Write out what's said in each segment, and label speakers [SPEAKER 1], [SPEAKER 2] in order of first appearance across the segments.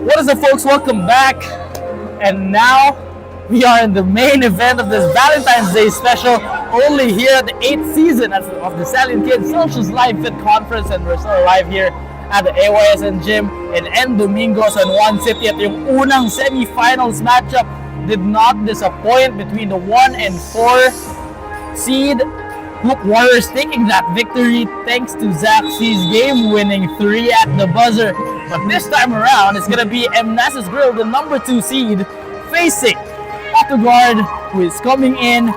[SPEAKER 1] What is up, folks? Welcome back. And now we are in the main event of this Valentine's Day special, only here at the 8th season of the Stallion Kids Socials Live Fit Conference, and we're still live here at the AYSN Gym in N. Domingos in One City. At yung unang semi-finals matchup did not disappoint between the 1 and 4 seed Hoop Warriors taking that victory thanks to Zach C's game-winning 3 at the buzzer. But this time around, it's gonna be Emnace's Grill, the number 2 seed, facing Auto-Gard, who is coming in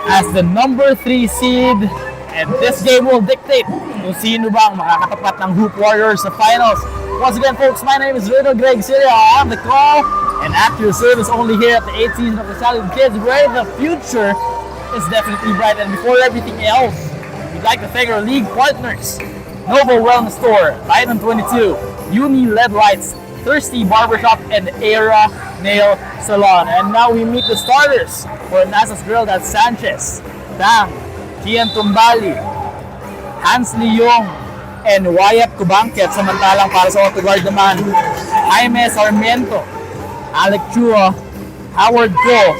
[SPEAKER 1] as the number 3 seed. And this game will dictate kung sino bang makakatapat ng Hoop Warriors sa finals. Once again, folks, my name is Riddle Greg Siria on the call, and at your service only here at the 8th season of the Stallion Kids, where the future is definitely bright. And before everything else, we'd like to thank our league partners: Novo Wellness Store, Titan 22, Uni LED Lights, Thirsty Barbershop, and Era Nail Salon. And now we meet the starters for Emnace's Grill. That's Sanchez, Dang, Kian Tumbali, Hans Leong, and Wyatt Kubangket. Samantalang para sa Auto-Gard naman, Jaime Sarmiento, Alec Chua, Howard Ko,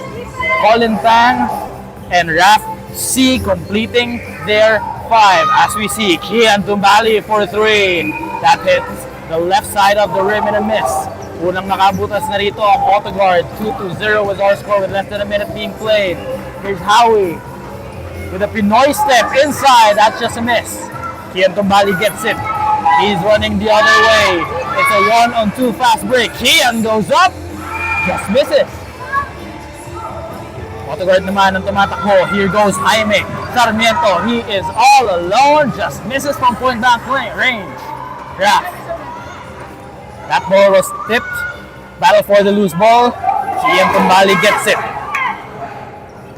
[SPEAKER 1] Colin Tang, and Raf C completing their 5. As we see, Kian Tumbali for 3. That hits the left side of the rim and a miss. Unang nakabutas na rito ang Auto-Gard. 2-0 was our score with less than a minute being played. Here's Howie with a Pinoy step inside. That's just a miss. Kian Tumbali gets it. He's running the other way. It's a 1-on-2 fast break. Kian goes up, just misses. Auto-Gard naman ang tumatakbo. Here goes Jaime Sarmiento. He is all alone, just misses from point blank range. Yeah. That ball was tipped. Battle for the loose ball. Kian Tumbali gets it.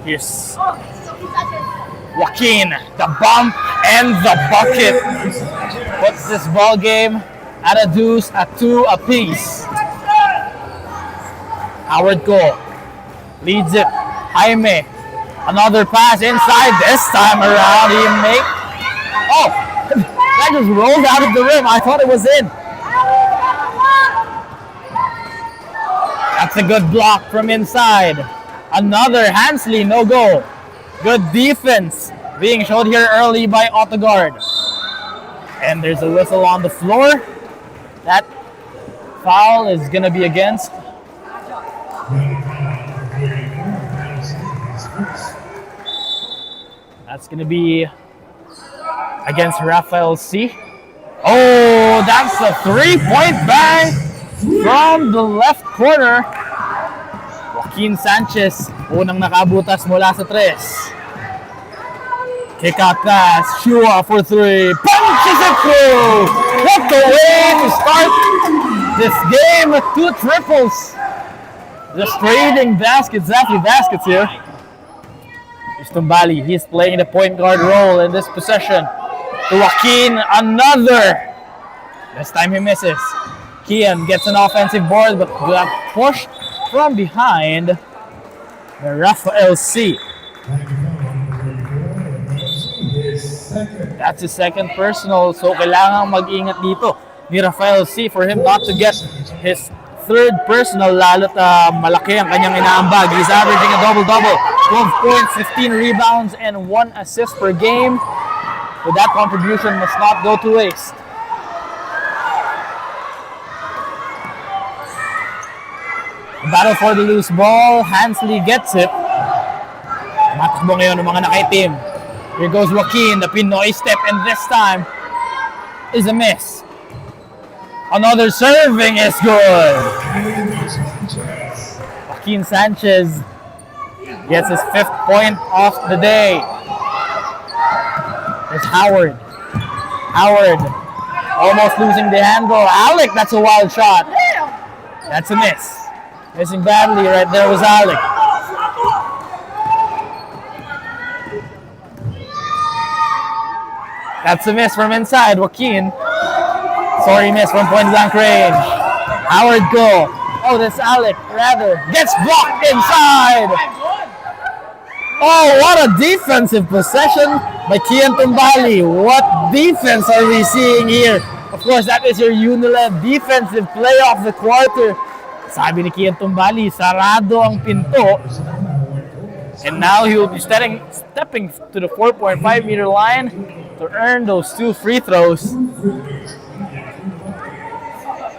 [SPEAKER 1] Here's Joaquin, the bump and the bucket. Puts this ball game at a deuce, at 2 apiece. Howard Go leads it. Jaime, another pass inside. This time around, he make. Oh, that just rolled out of the rim. I thought it was in. That's a good block from inside. Another Hansley, no go. Good defense being showed here early by Auto-Gard. And there's a whistle on the floor. That foul is gonna be against. That's going to be against Rafael C. Oh, that's a 3-point bang from the left corner. Joaquin Sanchez, unang nakabutas mula sa 3. Kick out pass, Shua for 3. Punches it through! What the way to start this game with 2 triples. Just trading baskets after baskets here. Tumbali, he's playing the point guard role in this possession. To Joaquin, another. This time he misses. Kian gets an offensive board, but got pushed from behind by Rafael C. That's his second personal, so kailangan mag-ingat dito ni Rafael C for him not to get his third personal, lalo't malaki ang kanyang inaambag. He's averaging a double-double. 12 points, 15 rebounds, and 1 assist per game. So that contribution must not go to waste. Battle for the loose ball. Hansley gets it. Matakbo ngayon ng mga nakaitim. Here goes Joaquin, the Pinoy step, and this time is a miss. Another serving is good. Joaquin Sanchez gets his 5th point of the day. There's Howard. Howard almost losing the handle. Alec, that's a wild shot. That's a miss. Missing badly right there was Alec. That's a miss from inside. Joaquin. Sorry, miss from point blank range. Howard Go. Oh, that's Alec, rather. Gets blocked inside. Oh, what a defensive possession by Kian Tumbali. What defense are we seeing here Of course, that is your Unilev defensive play of the quarter. Sabi ni Kian Tumbali, sarado ang pinto. And now he will be stepping to the 4.5 meter line to earn those 2 free throws.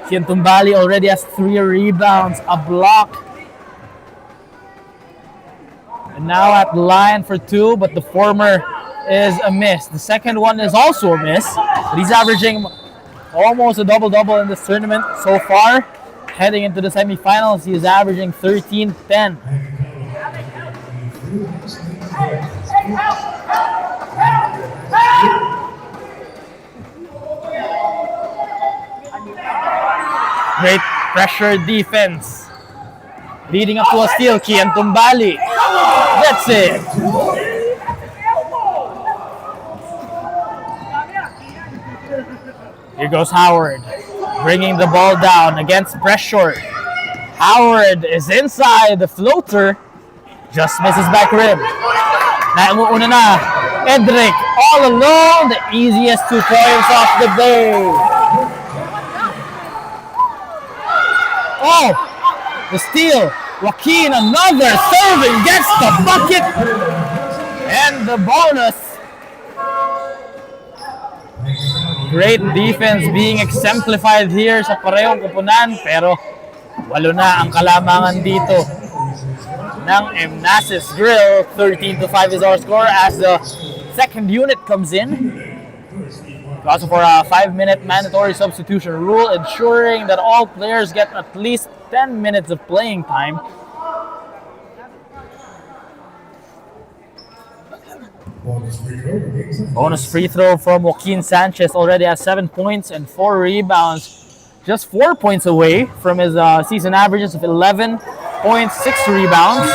[SPEAKER 1] Kian Tumbali already has 3 rebounds, a block. And now at the line for 2, but the former is a miss. The second one is also a miss. But he's averaging almost a double-double in this tournament so far. Heading into the semifinals, he is averaging 13-10. Great pressure defense. Leading up to a steal, Kian Tumbali. That's it. Here goes Howard, bringing the ball down against pressure. Howard is inside the floater, just misses back rim. Una na, Edric all alone, the easiest 2 points off the day. Oh, the steal. Joaquin, another serving, gets the bucket, and the bonus. Great defense being exemplified here sa parehong kupunan, pero walo na ang kalamangan dito ng Emnace's Grill. 13-5 is our score as the second unit comes in. Also for a 5-minute mandatory substitution rule, ensuring that all players get at least 10 minutes of playing time. Bonus free throw from Joaquin Sanchez, already has 7 points and 4 rebounds. Just 4 points away from his season averages of 11 points, 6 rebounds.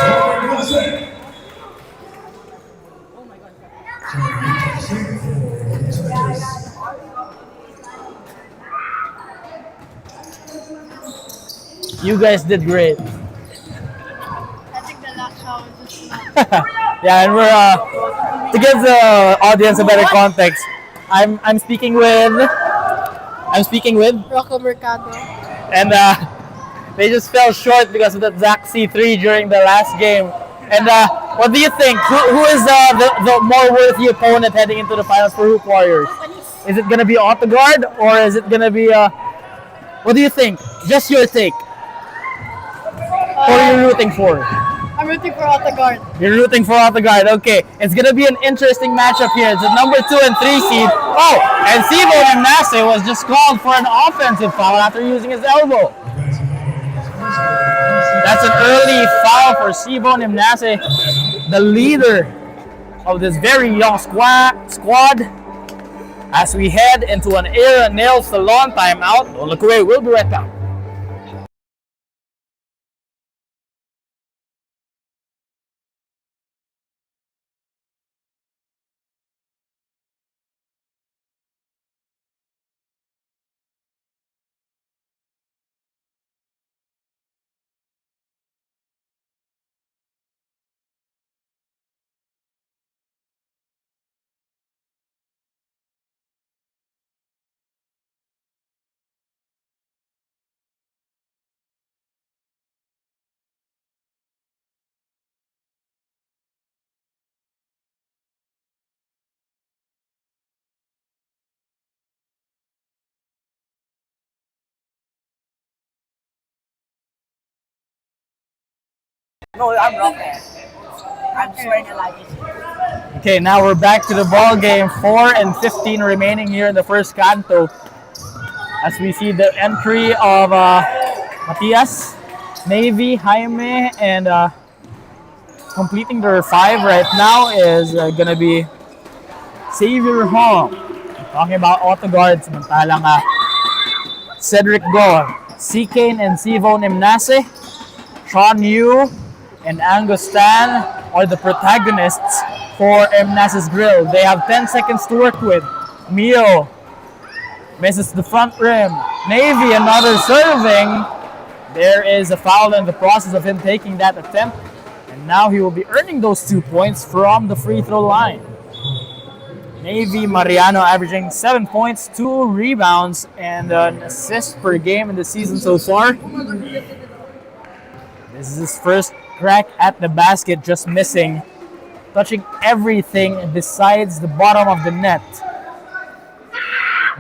[SPEAKER 1] You guys did great.
[SPEAKER 2] I think the last shot was just
[SPEAKER 1] Yeah, and we're to give the audience a better context. I'm speaking with
[SPEAKER 2] Rocco Mercado.
[SPEAKER 1] and they just fell short because of that Zach C3 during the last game. And what do you think? Who is the more worthy opponent heading into the finals for Hoop Warriors? Is it gonna be Auto-Gard or is it gonna be what do you think? Just your take. Who are you rooting for?
[SPEAKER 2] I'm rooting for Auto-Gard.
[SPEAKER 1] You're rooting for Auto-Gard. Okay, it's gonna be an interesting matchup here. It's a number 2 and 3 seed. Oh, and Sivo Emnace was just called for an offensive foul after using his elbow. That's an early foul for Sivo Emnace, the leader of this very young squad. As we head into an Era Nail Salon timeout. Don't look away. We'll be right back.
[SPEAKER 3] No, I'm wrong. I'm just wearing a luggage.
[SPEAKER 1] Okay, now we're back to the ball game. 4 and 15 remaining here in the first canto. As we see the entry of Matias, Navy, Jaime, and completing their 5 right now is gonna be Xavier Hall. Talking about Auto-Gard, samantalang Cedric Gore, C-Kane and Sivo Emnace, Sean Yu, and Angus Stan are the protagonists for Emnace's Grill. They have 10 seconds to work with. Mio misses the front rim. Navy, another serving. There is a foul in the process of him taking that attempt. And now he will be earning those 2 points from the free throw line. Navy Mariano averaging 7 points, 2 rebounds, and an assist per game in the season so far. This is his first crack at the basket, just missing, touching everything besides the bottom of the net.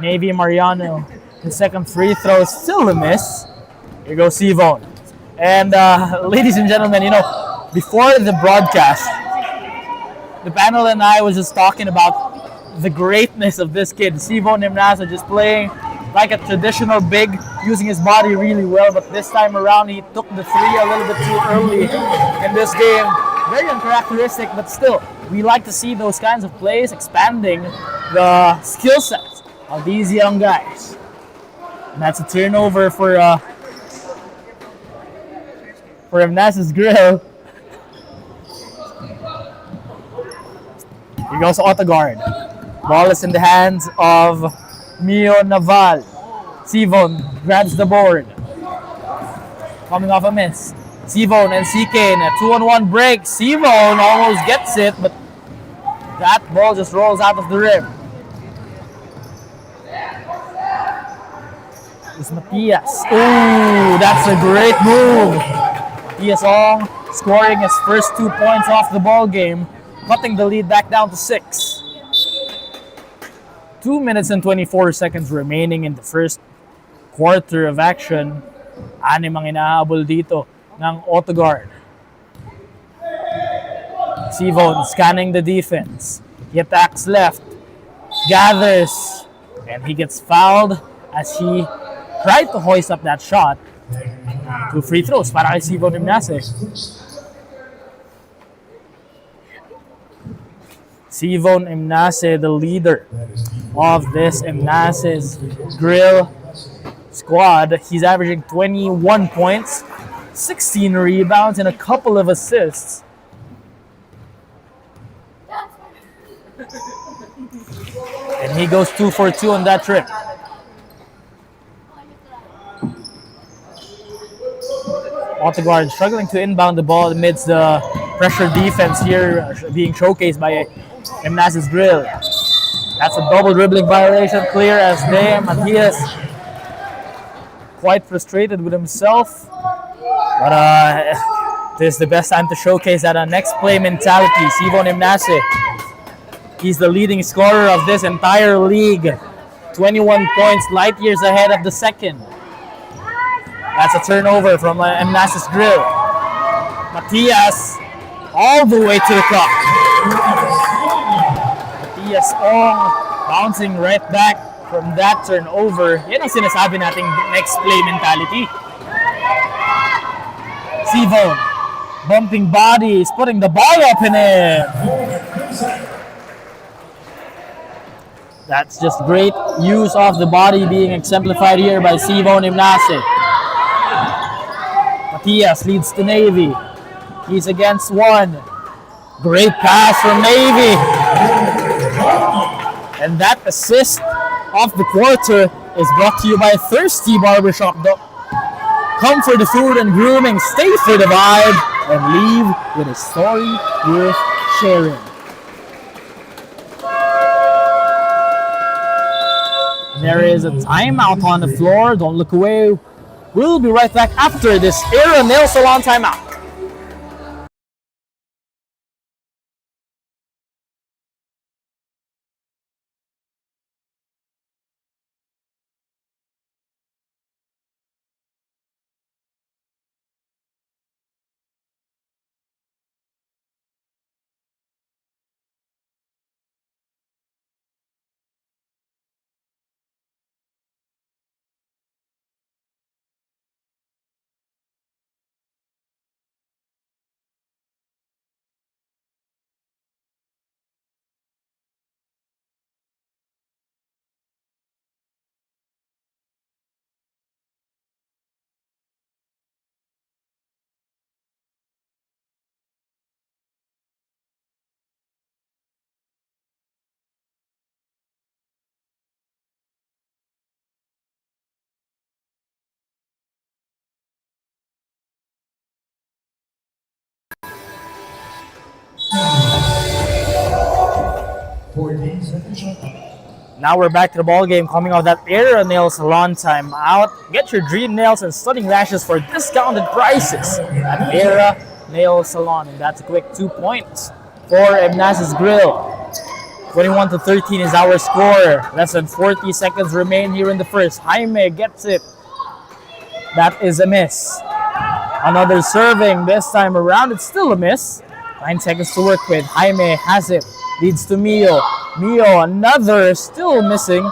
[SPEAKER 1] Navy Mariano, the second free throw is still a miss. Here goes Sivon. And ladies and gentlemen, before the broadcast, the panel and I was just talking about the greatness of this kid. Sivon Emnace just playing like a traditional big, using his body really well, but this time around he took the three a little bit too early in this game. Very uncharacteristic, but still, we like to see those kinds of plays expanding the skill sets of these young guys. And that's a turnover for Emnace's grill. Here goes Auto-Gard. Ball is in the hands of Mio Naval. Sivon grabs the board. Coming off a miss. Sivon and CK in a 2-on-1 break. Sivon almost gets it, but that ball just rolls out of the rim. It's Matias. Ooh, that's a great move. Matias Ong scoring his first 2 points off the ball game, cutting the lead back down to 6. 2 minutes and 24 seconds remaining in the first quarter of action. Anim ang inahabol dito ng Auto-Gard. Sivon scanning the defense. He attacks left, gathers, and he gets fouled as he tried to hoist up that shot. 2 free throws para kay Sivon Emnace. Sivon Emnace, the leader of this Emnace's grill squad. He's averaging 21 points, 16 rebounds, and a couple of assists. And he goes 2 for 2 on that trip. Auto-Gard struggling to inbound the ball amidst the pressure defense here being showcased by Emnace's grill. That's a double dribbling violation, clear as day. Matias quite frustrated with himself, but this is the best time to showcase that next play mentality. Sivon Emnace, he's the leading scorer of this entire league. 21 points, light years ahead of the second. That's a turnover from Emnace's grill. Matias all the way to the cup. Matias Ong bouncing right back from that turnover. Yan ang sinasabi nating next play mentality. Sivon bumping bodies, putting the ball up in it. That's just great use of the body being exemplified here by Sivon Emnace. Matias leads to Navy. He's against one. Great pass from Navy. And that assist of the quarter is brought to you by Thirsty Barbershop. Come for the food and grooming, stay for the vibe, and leave with a story worth sharing. There is a timeout on the floor. Don't look away. We'll be right back after this Era Nail Salon timeout.
[SPEAKER 4] 14 seconds shot clock.
[SPEAKER 1] Now we're back to the ball game, coming off that Era Nail Salon timeout. Get your dream nails and stunning lashes for discounted prices at Era Nail Salon, and that's a quick 2 points for Emnace's Grill. 21-13 is our score. Less than 40 seconds remain here in the first. Jaime gets it. That is a miss. Another serving. This time around, it's still a miss. 9 seconds to work with. Jaime has it. Leads to Mio. Mio, another, still missing.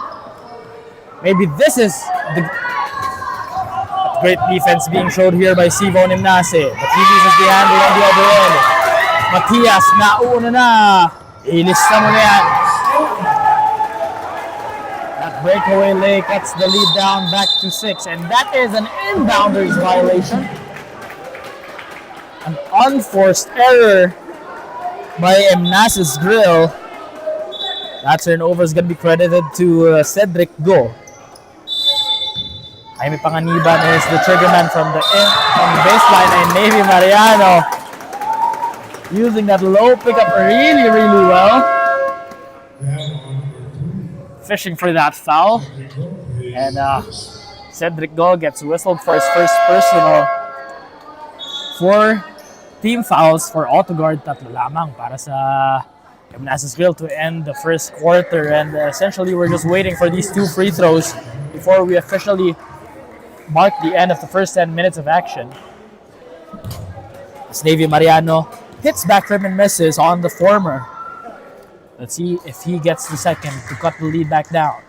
[SPEAKER 1] Maybe this is the great defense being showed here by Sivo and Emnace. But he uses the handle on the other end. Matias, nauna na. Ilista mo na yan. That breakaway lay cuts the lead down back to 6. And that is an inbounders violation. An unforced error by Emnace's Grill. That turnover is going to be credited to Cedric Go. Jaime Panganiban is the triggerman from the baseline, and Navy Mariano using that low pickup really, really well. Fishing for that foul. And Cedric Go gets whistled for his first personal. 4 team fouls for Auto-Gard, 3 lamang para sa Emnace's Grill to end the first quarter. And essentially, we're just waiting for these 2 free throws before we officially mark the end of the first 10 minutes of action. As Navy Mariano hits back rim and misses on the former. Let's see if he gets the second to cut the lead back down.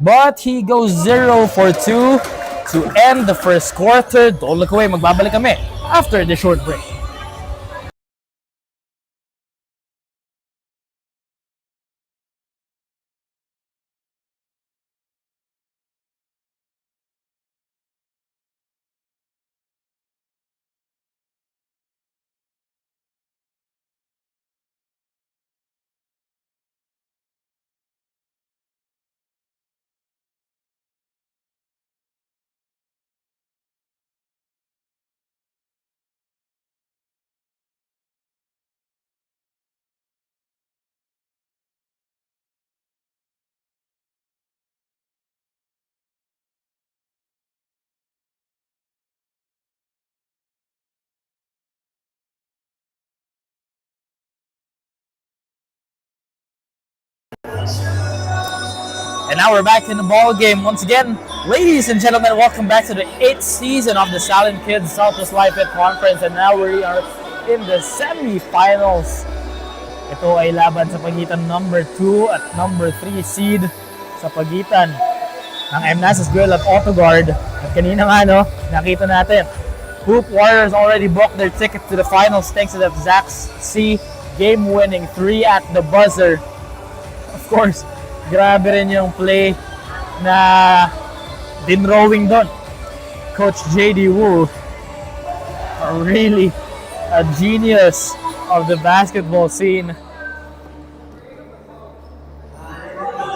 [SPEAKER 1] But he goes 0 for 2 to end the first quarter. Don't look away, magbabalik kami after the short break. And now we're back in the ball game once again. Ladies and gentlemen, welcome back to the 8th season of the Stallion Kids Southwest Live Fit Conference, and now we are in the semi-finals. Ito ay laban sa pagitan number 2 at number 3 seed sa pagitan ng Emnace's Grill at Auto-Gard. At kanina nga, no, nakita natin, Hoop Warriors already booked their ticket to the finals thanks to the Zax C game-winning 3 at the buzzer. Of course, grabe rin yung play na dinrowing doon. Coach J.D. Wu, really a genius of the basketball scene.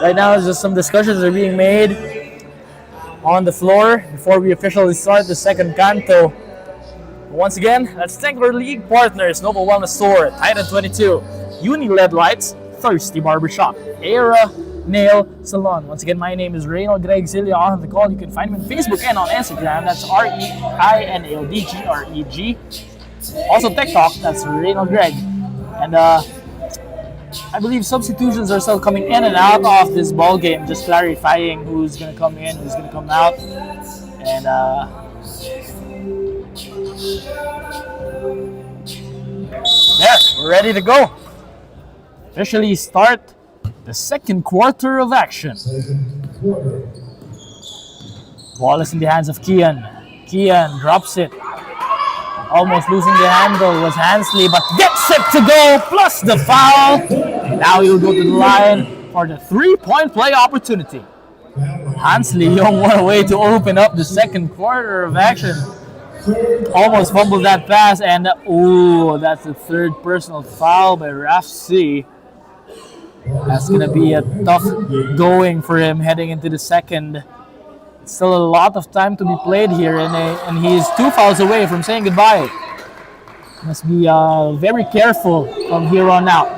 [SPEAKER 1] Right now, just some discussions are being made on the floor before we officially start the second canto. Once again, let's thank our league partners, Noble Wellness Store, Titan 22, Uni LED Lights, Thirsty Barbershop, Era Nail Salon. Once again, my name is Reynald Greg Zillia. On the call, you can find me on Facebook and on Instagram. That's REINALDGREG. Also TikTok, that's Reynald Greg. And I believe substitutions are still coming in and out of this ball game, just clarifying who's gonna come in, who's gonna come out. And there, we're ready to go. Officially start the second quarter of action. Ball is in the hands of Kian. Kian drops it. Almost losing the handle was Hansley, but gets it to go, plus the foul. Now he'll go to the line for the 3-point play opportunity. Hansley, one way to open up the second quarter of action. Almost fumbled that pass, and that's the 3rd personal foul by Raf C. That's going to be a tough going for him heading into the second. Still a lot of time to be played here, and he's 2 fouls away from saying goodbye. Must be very careful from here on out.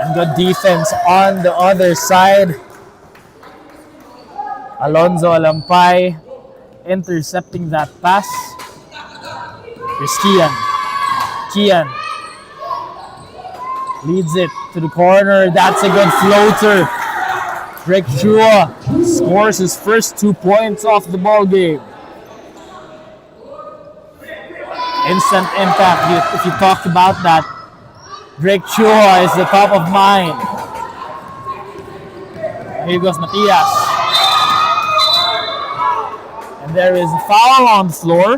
[SPEAKER 1] And good defense on the other side. Alonzo Alampay intercepting that pass. Here's Kian. Kian leads it to the corner. That's a good floater. Drake Chua scores his first 2 points off the ball game. Instant impact. If you talked about that, Drake Chua is the top of mind. Here goes Matias. And there is a foul on the floor.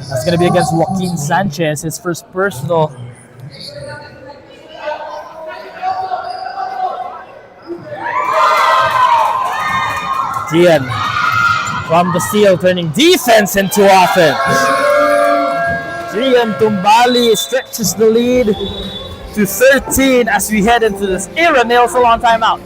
[SPEAKER 1] That's going to be against Joaquin Sanchez, his first personal. Tian from the steal, turning defense into offense. Tian Tumbali stretches the lead to 13 as we head into this era. Nail salon timeout.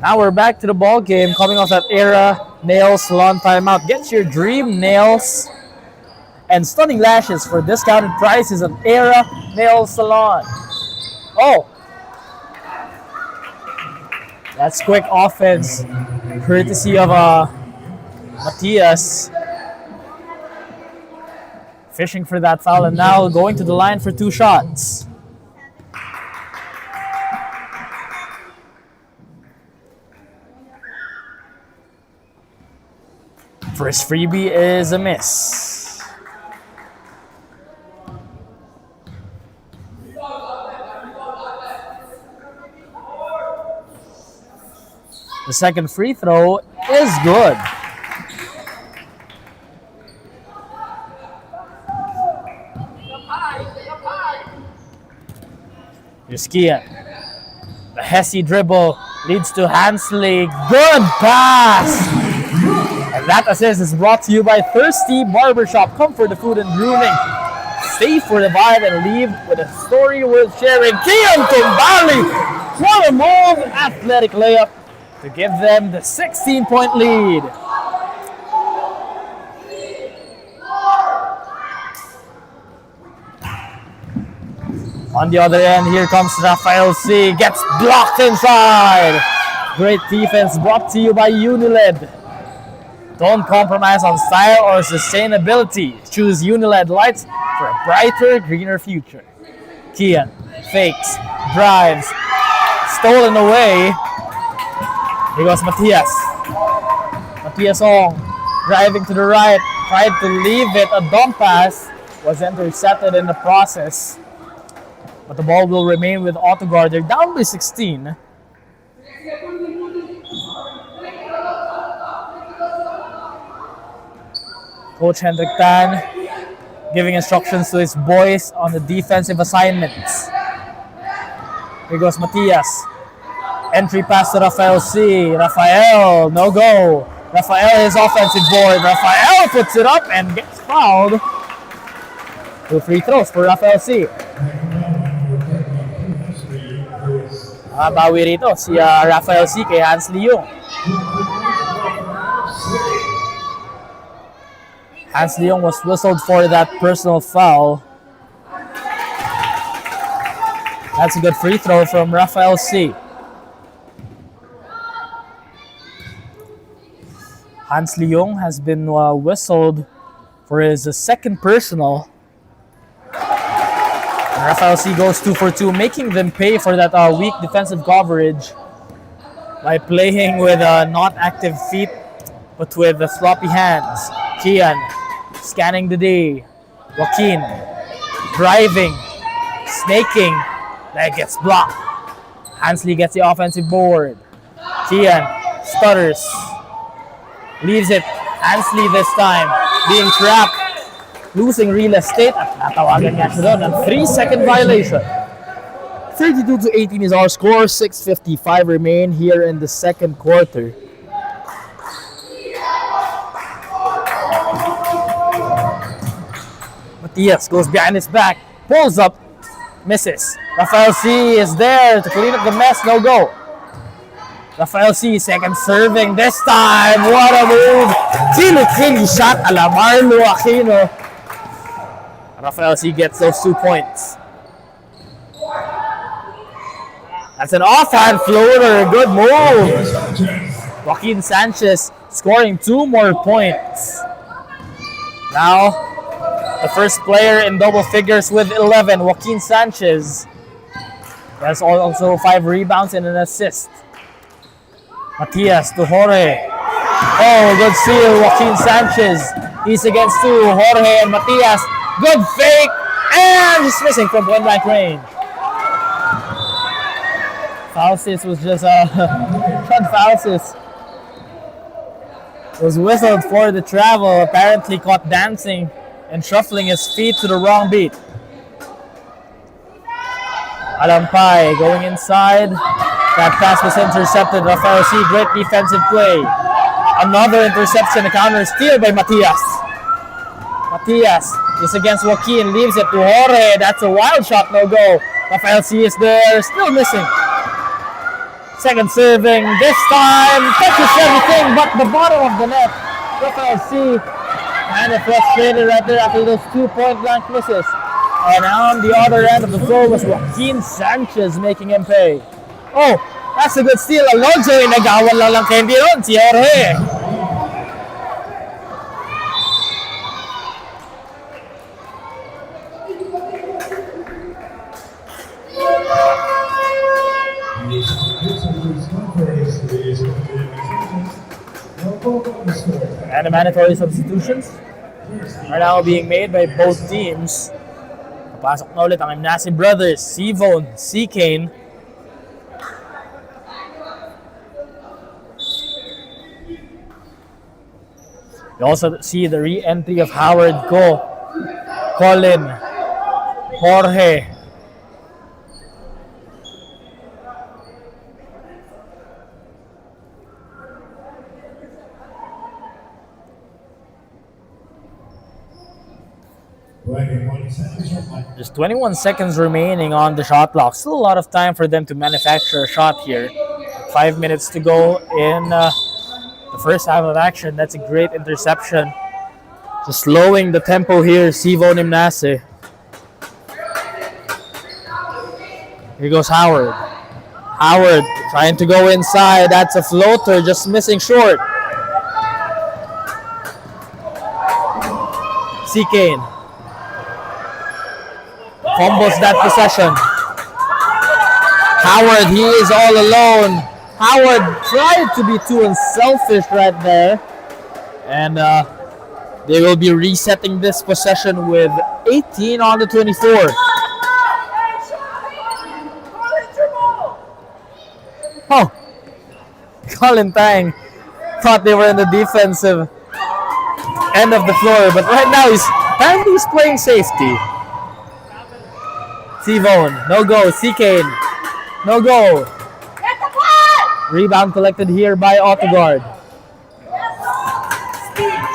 [SPEAKER 1] Now we're back to the ball game, coming off that era nail salon timeout. Get your dream nails and stunning lashes for discounted prices at Era Nail Salon. Oh, that's quick offense, courtesy of Matias. Fishing for that foul and now going to the line for 2 shots. First freebie is a miss. The second free throw is good. Here's Kian. The Hesse dribble leads to Hansley. Good pass! And that assist is brought to you by Thirsty Barbershop. Come for the food and grooming. Stay for the vibe and leave with a story worth sharing. Kian Tumbali! What a move! Athletic layup to give them the 16-point lead. On the other end, here comes Rafael C. Gets blocked inside. Great defense brought to you by Uniled. Don't compromise on style or sustainability. Choose Uniled lights for a brighter, greener future. Kian fakes, drives, stolen away. Here goes Matias. Matias Ong driving to the right, tried to leave it. A dump pass was intercepted in the process. But the ball will remain with Auto-Gard. They're down by 16. Coach Hendrik Tan giving instructions to his boys on the defensive assignments. Here goes Matias. Entry pass to Rafael C. Rafael, no go. Rafael is offensive board. Rafael puts it up and gets fouled. 2 free throws for Rafael C. Bawi rito si Rafael C. kay Hans Leung. Hans Leung was whistled for that personal foul. That's a good free throw from Rafael C. Hans Leung has been whistled for his second personal Rafael C goes 2 for 2, making them pay for that weak defensive coverage by playing with not active feet but with the sloppy hands. Kian scanning the day. Joaquin driving, snaking, that gets blocked. Hansley gets the offensive board. Kian stutters, leaves it. Hansley this time being trapped, losing real estate at natawagan niya siya doon ng 3-second violation. 32-18 is our score. 6:55 remain here in the second quarter. Matias goes behind his back, pulls up, misses. Rafael C is there to clean up the mess, no go. Rafael C, second serving this time. What a move! Chili shot a la Marlo Aquino. Rafael C gets those 2 points. That's an offhand floater. Good move. Joaquin Sanchez scoring 2 more points. Now, the first player in double figures with 11, Joaquin Sanchez. There's also 5 rebounds and an assist. Matias to Jorge. Oh, good steal, Joaquin Sanchez. He's against 2, Jorge and Matias. Good fake, and just missing from point blank range. Faustus was just Sean Faustus was whistled for the travel. Apparently caught dancing and shuffling his feet to the wrong beat. Alampay going inside. That pass was intercepted. Rafael C, great defensive play. Another interception, a counter steal by Matias. Matias is against Joaquin, leaves it to Jorge. That's a wild shot, no go. Rafael C is there, still missing. Second serving, this time touches everything but the bottom of the net. Rafael C kind of frustrated right there after those 2 point blank misses. And on the other end of the floor was Joaquin Sanchez making him pay. Oh, that's a good steal. Alonso ay nagawan lang kay hindi ron si Jorge. And the mandatory substitutions are now being made by both teams. Papasok na ulit ang Emnace brothers, C-Vone, C-Kane. You also see the re-entry of Howard Go, Colin, Jorge. There's 21 seconds remaining on the shot clock. Still a lot of time for them to manufacture a shot here. 5 minutes to go in the first half of action. That's a great interception. Just slowing the tempo here, C-Vone Emnace. Here goes Howard. Howard trying to go inside. That's a floater, just missing short. C-Kane fumbles that possession. Howard, he is all alone. Howard tried to be too unselfish right there. And they will be resetting this possession with 18 on the 24. Oh, Colin Tang thought they were in the defensive end of the floor, but right now he's playing safety. C-Vone, no go. C-Kane, no go. Rebound collected here by Auto-Gard.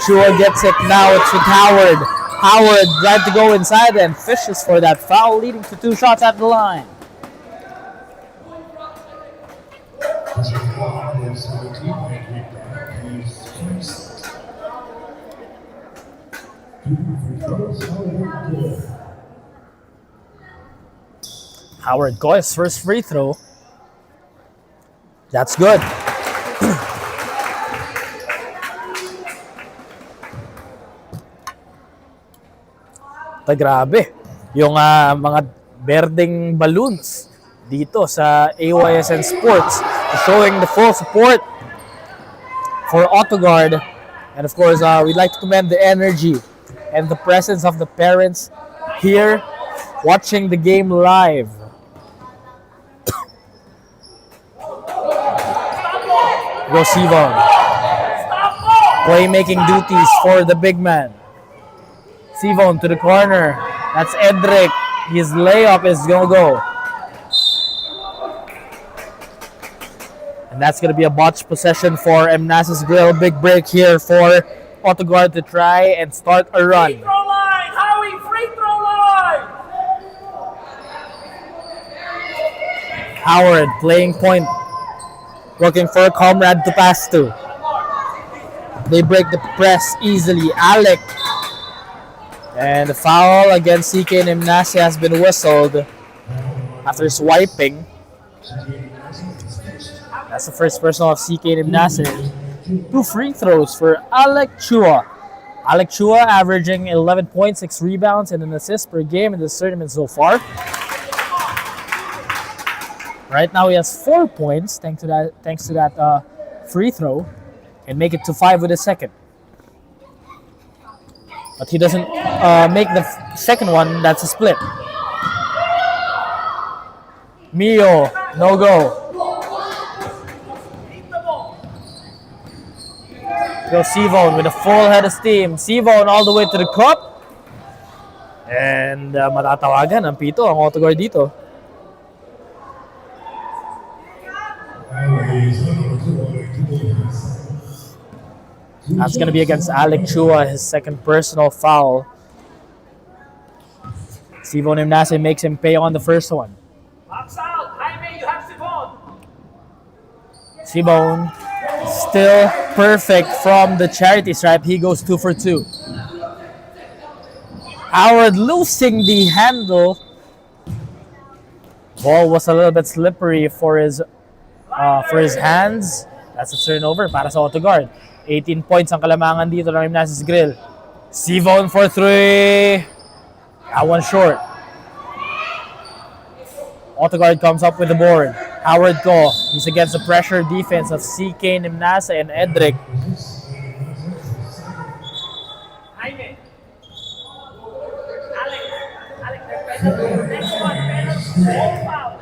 [SPEAKER 1] Chua gets it now. It's with Howard. Howard tried to go inside and fishes for that foul, leading to 2 shots at the line. Howard Goy's first free throw. That's good. Grabe. Yung mga berdeng balloons dito sa AYSN Sports, showing the full support for Auto-Gard. And of course, we'd like to commend the energy and the presence of the parents here watching the game live. Go Sivon. Playmaking duties for the big man. Sivon to the corner. That's Edric. His layup is going to go. And that's going to be a botched possession for Emnace's Grill. Big break here for Auto-Gard to try and start a run.
[SPEAKER 4] Free throw line! Howie, free throw line!
[SPEAKER 1] Howard playing point. Looking for a comrade to pass to. They break the press easily. Alec. And the foul against CK and Emnace has been whistled after swiping. That's the first personal of CK and Emnace. 2 free throws for Alec Chua. Alec Chua averaging 11.6 rebounds and an assist per game in this tournament so far. Right now he has 4 points thanks to that free throw, and make it to 5 with a second. But he doesn't make the second one. That's a split. Mio, no go. Go Sivon with a full head of steam. Sivon all the way to the cup. And matatawagan ang pito ang Auto-Gard dito. That's going to be against Alec Chua, his second personal foul. Sivon Emnace makes him pay on the first one.
[SPEAKER 4] Box out! Jaime, you have Sivon!
[SPEAKER 1] Sivon still perfect from the charity stripe. He goes 2 for 2. Howard losing the handle. Ball was a little bit slippery for his hands. That's a turnover para sa Auto-Gard. 18 points ang kalamangan dito ng Emnace's Grill. Sivon for 3. That one short. Auto-Gard comes up with the board. Howard Ko. He's against the pressure defense of CK Emnace and Edric.
[SPEAKER 4] Jaime. Alex, they're next one, no foul.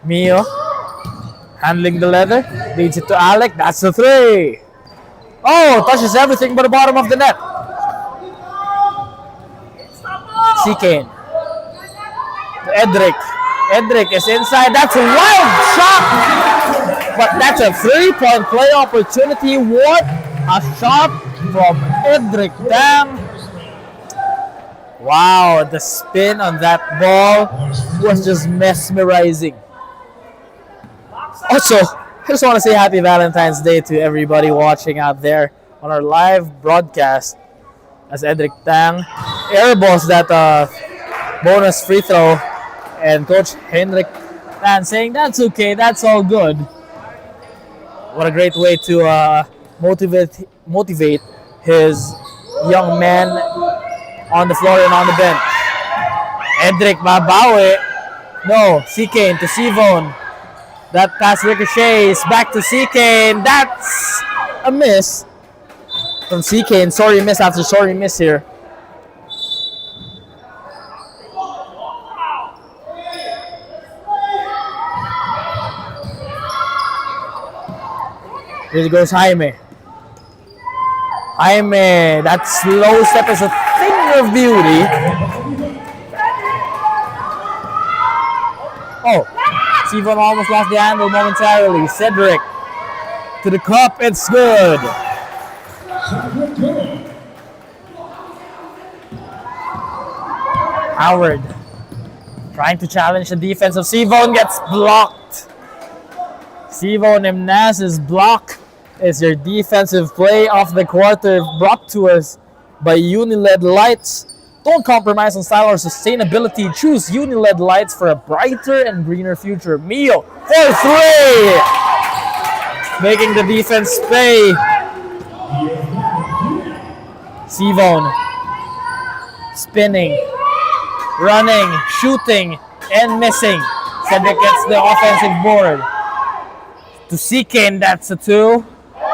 [SPEAKER 1] Mio handling the leather, leads it to Alec. That's the 3. Oh, touches everything but the bottom of the net. CK to Edric. Edric is inside. That's a wild shot, but that's a 3-point play opportunity. What a shot from Edric Dam. Wow, the spin on that ball was just mesmerizing. Also, I just want to say happy Valentine's Day to everybody watching out there on our live broadcast as Edric Tang airballs that bonus free throw, and Coach Henrik Tan saying that's okay, that's all good. What a great way to motivate his young man on the floor and on the bench. Edric mabawi. No, CK to Sivon. That pass ricochets back to CK, and that's a miss from CK. And sorry miss after sorry miss here. Here goes Jaime. Jaime, that slow step is a thing of beauty. Oh, Sivon almost lost the handle momentarily. Cedric to the cup, it's good. Howard trying to challenge the defense of Sivon, gets blocked. Sivon Emnace's block is your defensive play of the quarter, brought to us by Uniled Lights. Don't compromise on style or sustainability. Choose Uniled Lights for a brighter and greener future. Mio for 3! Making the defense pay. Sivon spinning, running, shooting, and missing. Cedric gets the offensive board. To Seekane, that's a 2.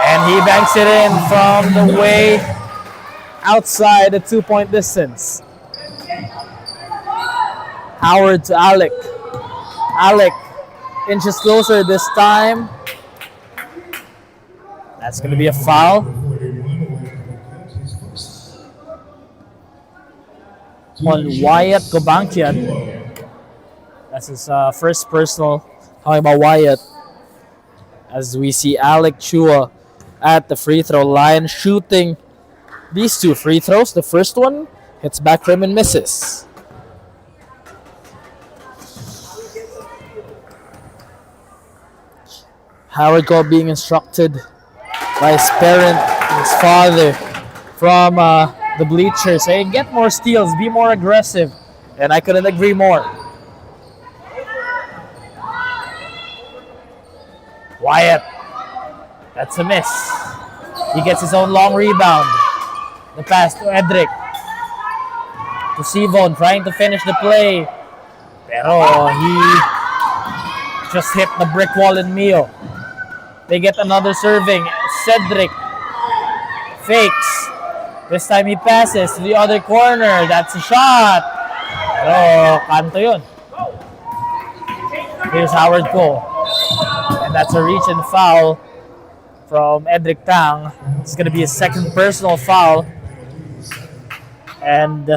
[SPEAKER 1] And he banks it in from the way outside the 2-point distance. Howard to Alec. Alec inches closer this time. That's going to be a foul. On Wyatt Gobankian. That's his first personal. Talking about Wyatt. As we see Alec Chua at the free throw line shooting these 2 free throws. The first one hits back rim and misses. Howard Go being instructed by his parent, his father, from the bleachers, saying, get more steals, be more aggressive. And I couldn't agree more. Wyatt, that's a miss. He gets his own long rebound. The pass to Edric. To Sivon, trying to finish the play. Pero he just hit the brick wall in Mio. They get another serving. Cedric fakes. This time he passes to the other corner. That's a shot. Pero kanto yun. Here's Howard Cole. And that's a reach and foul from Edric Tang. It's going to be his second personal foul. And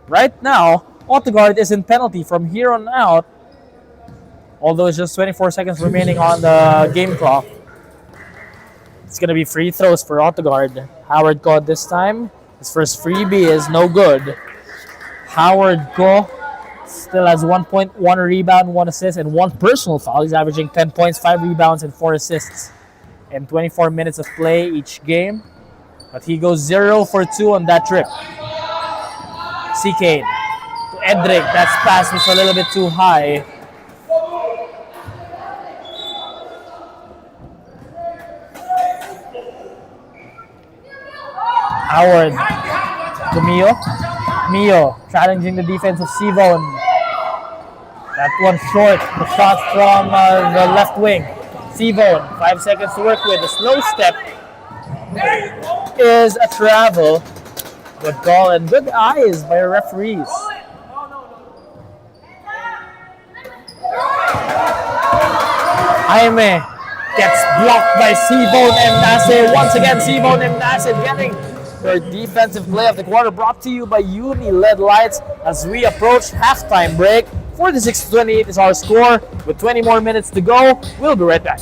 [SPEAKER 1] right now, Auto-Gard is in penalty from here on out. Although it's just 24 seconds remaining on the game clock. It's going to be free throws for Auto-Gard. Howard Go this time. His first freebie is no good. Howard Go still has 1.1 rebound, 1 assist, and 1 personal foul. He's averaging 10 points, 5 rebounds, and 4 assists in 24 minutes of play each game. But he goes 0 for 2 on that trip. Seekane to Edric. That pass was a little bit too high. Howard to Mio. Mio challenging the defense of Sivon. That one short. The shot from the left wing. Sivon, 5 seconds to work with. The slow step is a travel. Good call and good eyes by referees. Jaime gets blocked by Sivon Emnace. Once again, Sivon Emnace getting their defensive play of the quarter, brought to you by Uni LED Lights as we approach halftime break. 46-28 is our score. With 20 more minutes to go, we'll be right back.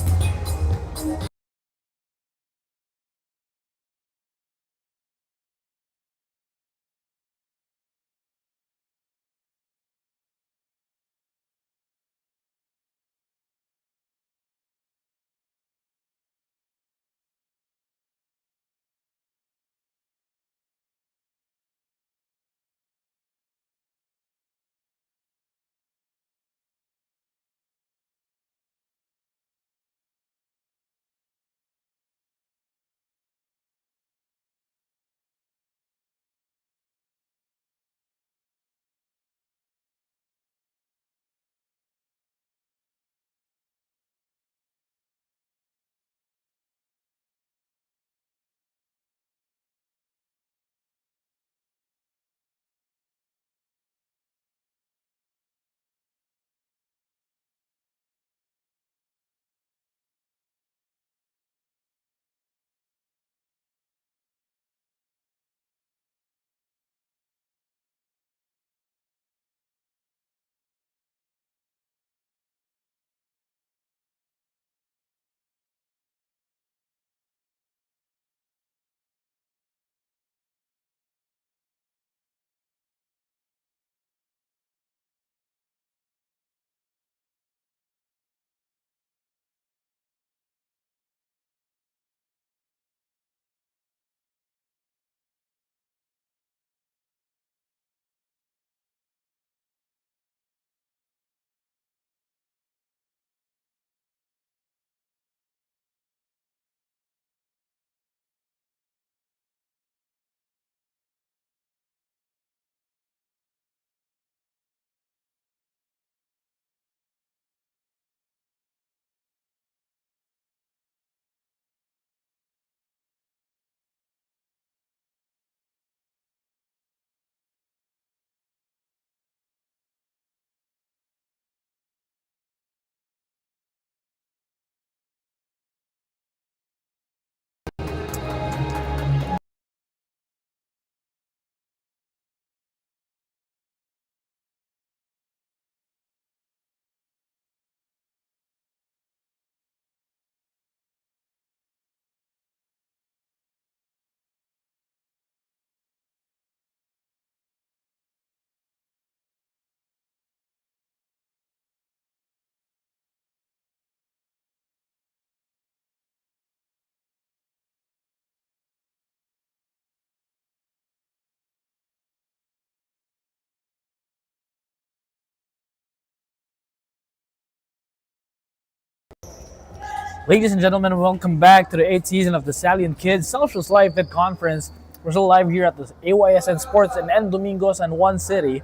[SPEAKER 1] Ladies and gentlemen, welcome back to the 8th season of the Stallion Kids Socials Live Fit Conference. We're still live here at the AYSN Sports in N Domingos and One City.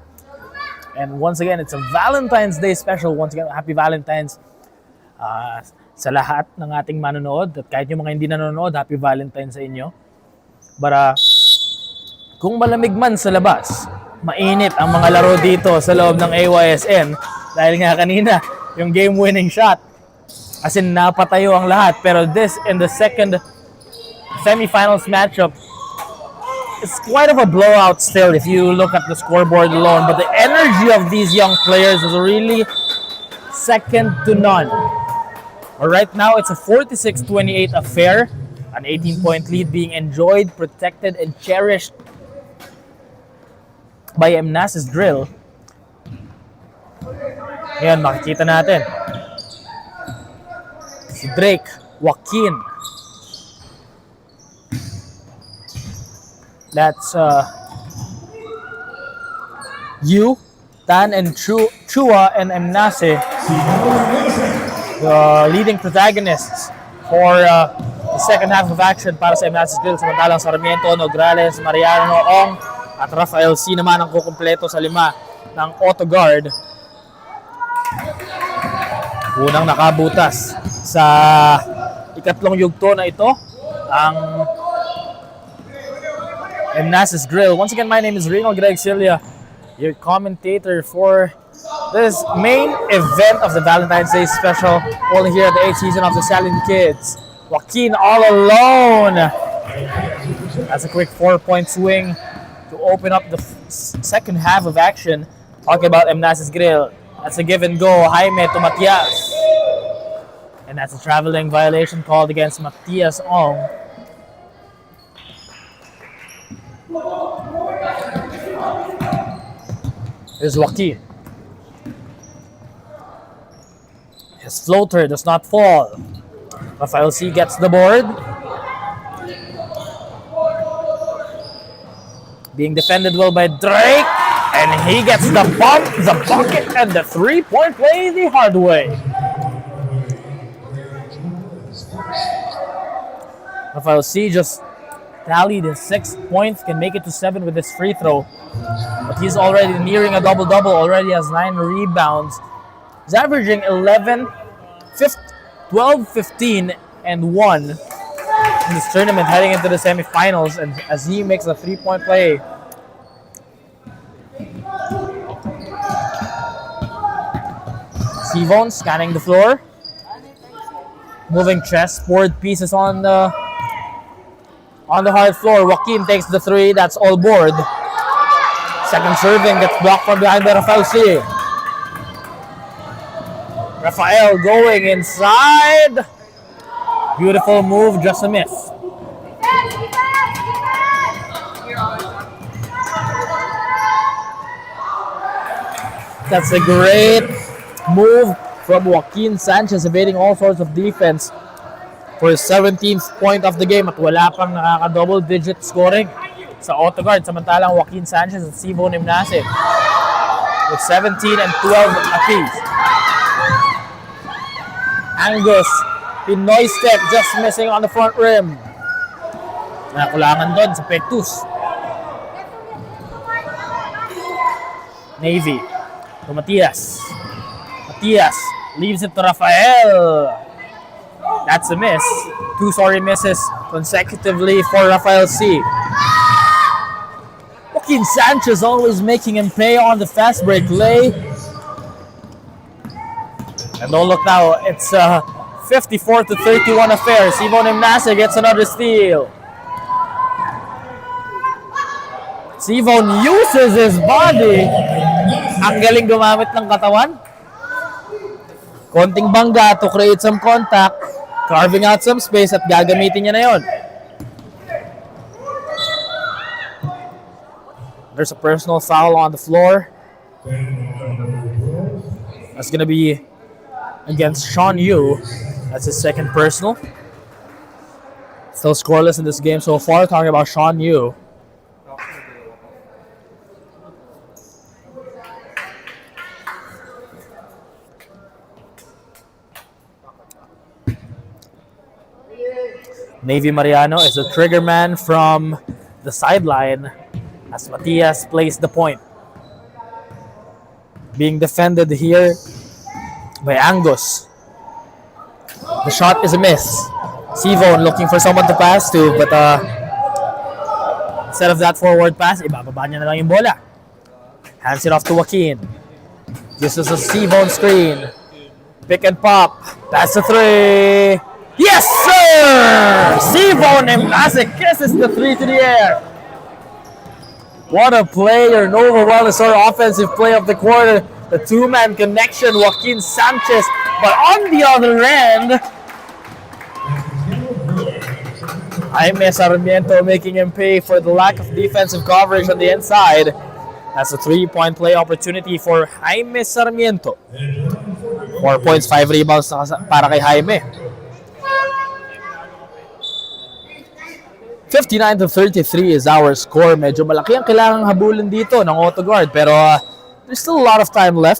[SPEAKER 1] And once again, it's a Valentine's Day special. Once again, happy Valentine's sa lahat ng ating manonood. At kahit yung mga hindi nanonood, happy Valentine's sa inyo. But kung malamig man sa labas, mainit ang mga laro dito sa loob ng AYSN. Dahil nga kanina, yung game-winning shot, as in, napatayo ang lahat. Pero this, in the second semifinals matchup, it's quite of a blowout still if you look at the scoreboard alone. But the energy of these young players is really second to none. But right now, it's a 46-28 affair. An 18-point lead being enjoyed, protected, and cherished by Emnace's drill. Ngayon, makikita natin. Si Drake, Joaquin. That's Yu, Tan, and Chua and Emnace, the leading protagonists for the second half of action para sa Emnace's drill. Samantalang Sarmiento, Nograles, Mariano, Ong, at Rafael C. naman ang kukumpleto sa 5 ng Auto-Gard. Unang nakabutas sa ikatlong yugto na ito, ang Emnace's drill. Once again, my name is Reno Greg Cilia, your commentator for this main event of the Valentine's Day special, only here at the 8th season of the Stallion Kids. Joaquin all alone. That's a quick 4-point swing to open up the second half of action. Talking about Emnace's drill. That's a give and go. Jaime to Matias. And that's a traveling violation called against Matias Ong. Here's Joaquin. His floater does not fall. Rafael C gets the board. Being defended well by Drake. And he gets the bump, the bucket, and the 3-point play the hard way. Rafael C just tallied his 6 points, can make it to 7 with this free throw. But he's already nearing a double-double, already has 9 rebounds. He's averaging 12, 15, and 1 in this tournament heading into the semifinals, and as he makes a 3-point play. Sivon scanning the floor. Moving chessboard pieces on the hard floor. Joaquin takes the 3. That's all board. Second serving gets blocked from behind by Rafael C. Rafael going inside. Beautiful move, just a miss. That's a great move from Joaquin Sanchez, evading all sorts of defense for his 17th point of the game at wala pang nakaka-double-digit scoring sa Auto-Gard. Samantalang Joaquin Sanchez at Sivon Emnace with 17 and 12 apiece. Angus, Pinoy step, just missing on the front rim. Nakulangan doon sa Pectus. Navy to Matias. Matias leaves it to Rafael. That's a miss. 2 sorry misses consecutively for Rafael C. Joaquin Sanchez always making him pay on the fast break lay. And don't look now, it's a 54-31 affair. Sivon Emnace gets another steal. Sivon uses his body. Ang galing gumamit ng katawan. Konting bangga to create some contact, carving out some space at gagamitin niya na yon. There's a personal foul on the floor. That's going to be against Sean Yu. That's his second personal. Still scoreless in this game so far. Talking about Sean Yu. Navy Mariano is the trigger man from the sideline as Matias plays the point. Being defended here by Angus. The shot is a miss. Sivon looking for someone to pass to, but instead of that forward pass, ibababa niya na lang yung bola. Hands it off to Joaquin. This is a Sivon screen. Pick and pop. That's a three. Yes, sir! Sivon Emnace kisses the three to the air. What a player. Nova Wellness or offensive play of the quarter. The two-man connection, Joaquin Sanchez. But on the other end, Jaime Sarmiento making him pay for the lack of defensive coverage on the inside. That's a three-point play opportunity for Jaime Sarmiento. 4 points, 5 rebounds para kay Jaime. 59-33 is our score. Medyo malaki ang kailangang habulin dito ng Auto-Gard. Pero there's still a lot of time left.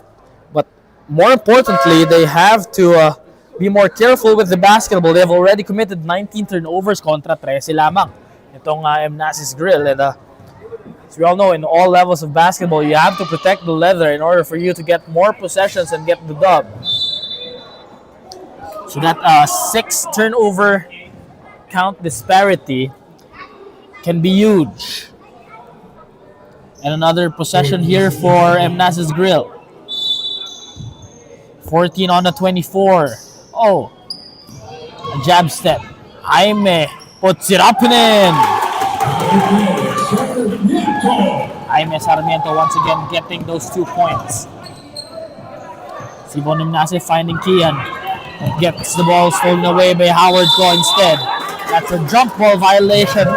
[SPEAKER 1] But more importantly, they have to be more careful with the basketball. They have already committed 19 turnovers kontra 13 lamang. Itong Emnace's Grill. And as we all know, in all levels of basketball, you have to protect the leather in order for you to get more possessions and get the dub. So that 6 turnover count disparity can be huge. And another possession here for Emnace's Grill. 14 on the 24. Oh, a jab step. Jaime puts it up and in. Jaime Sarmiento once again getting those 2 points. Sivon Emnace finding Kian. Gets the ball stolen away by Howard Go instead. That's a jump ball violation.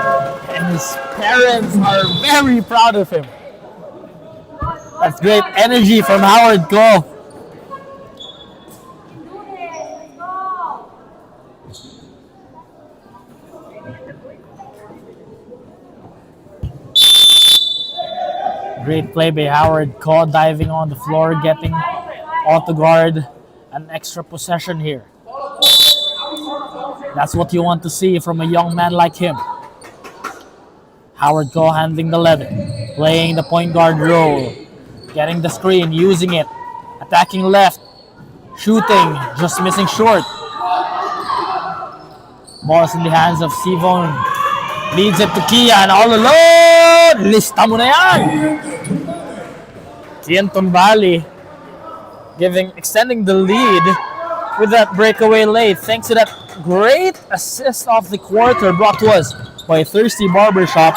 [SPEAKER 1] And his parents are very proud of him. That's great energy from Howard Go. Great play by Howard Go, diving on the floor, getting Auto-Gard an extra possession here. That's what you want to see from a young man like him. Howard Go handling the leather, playing the point guard role, getting the screen, using it, attacking left, shooting, just missing short. Ball's in the hands of Sivon. Leads it to Kian, all alone! Lista mo na yan! Kian Tumbali extending the lead with that breakaway late, thanks to that great assist of the quarter brought to us by Thirsty Barbershop.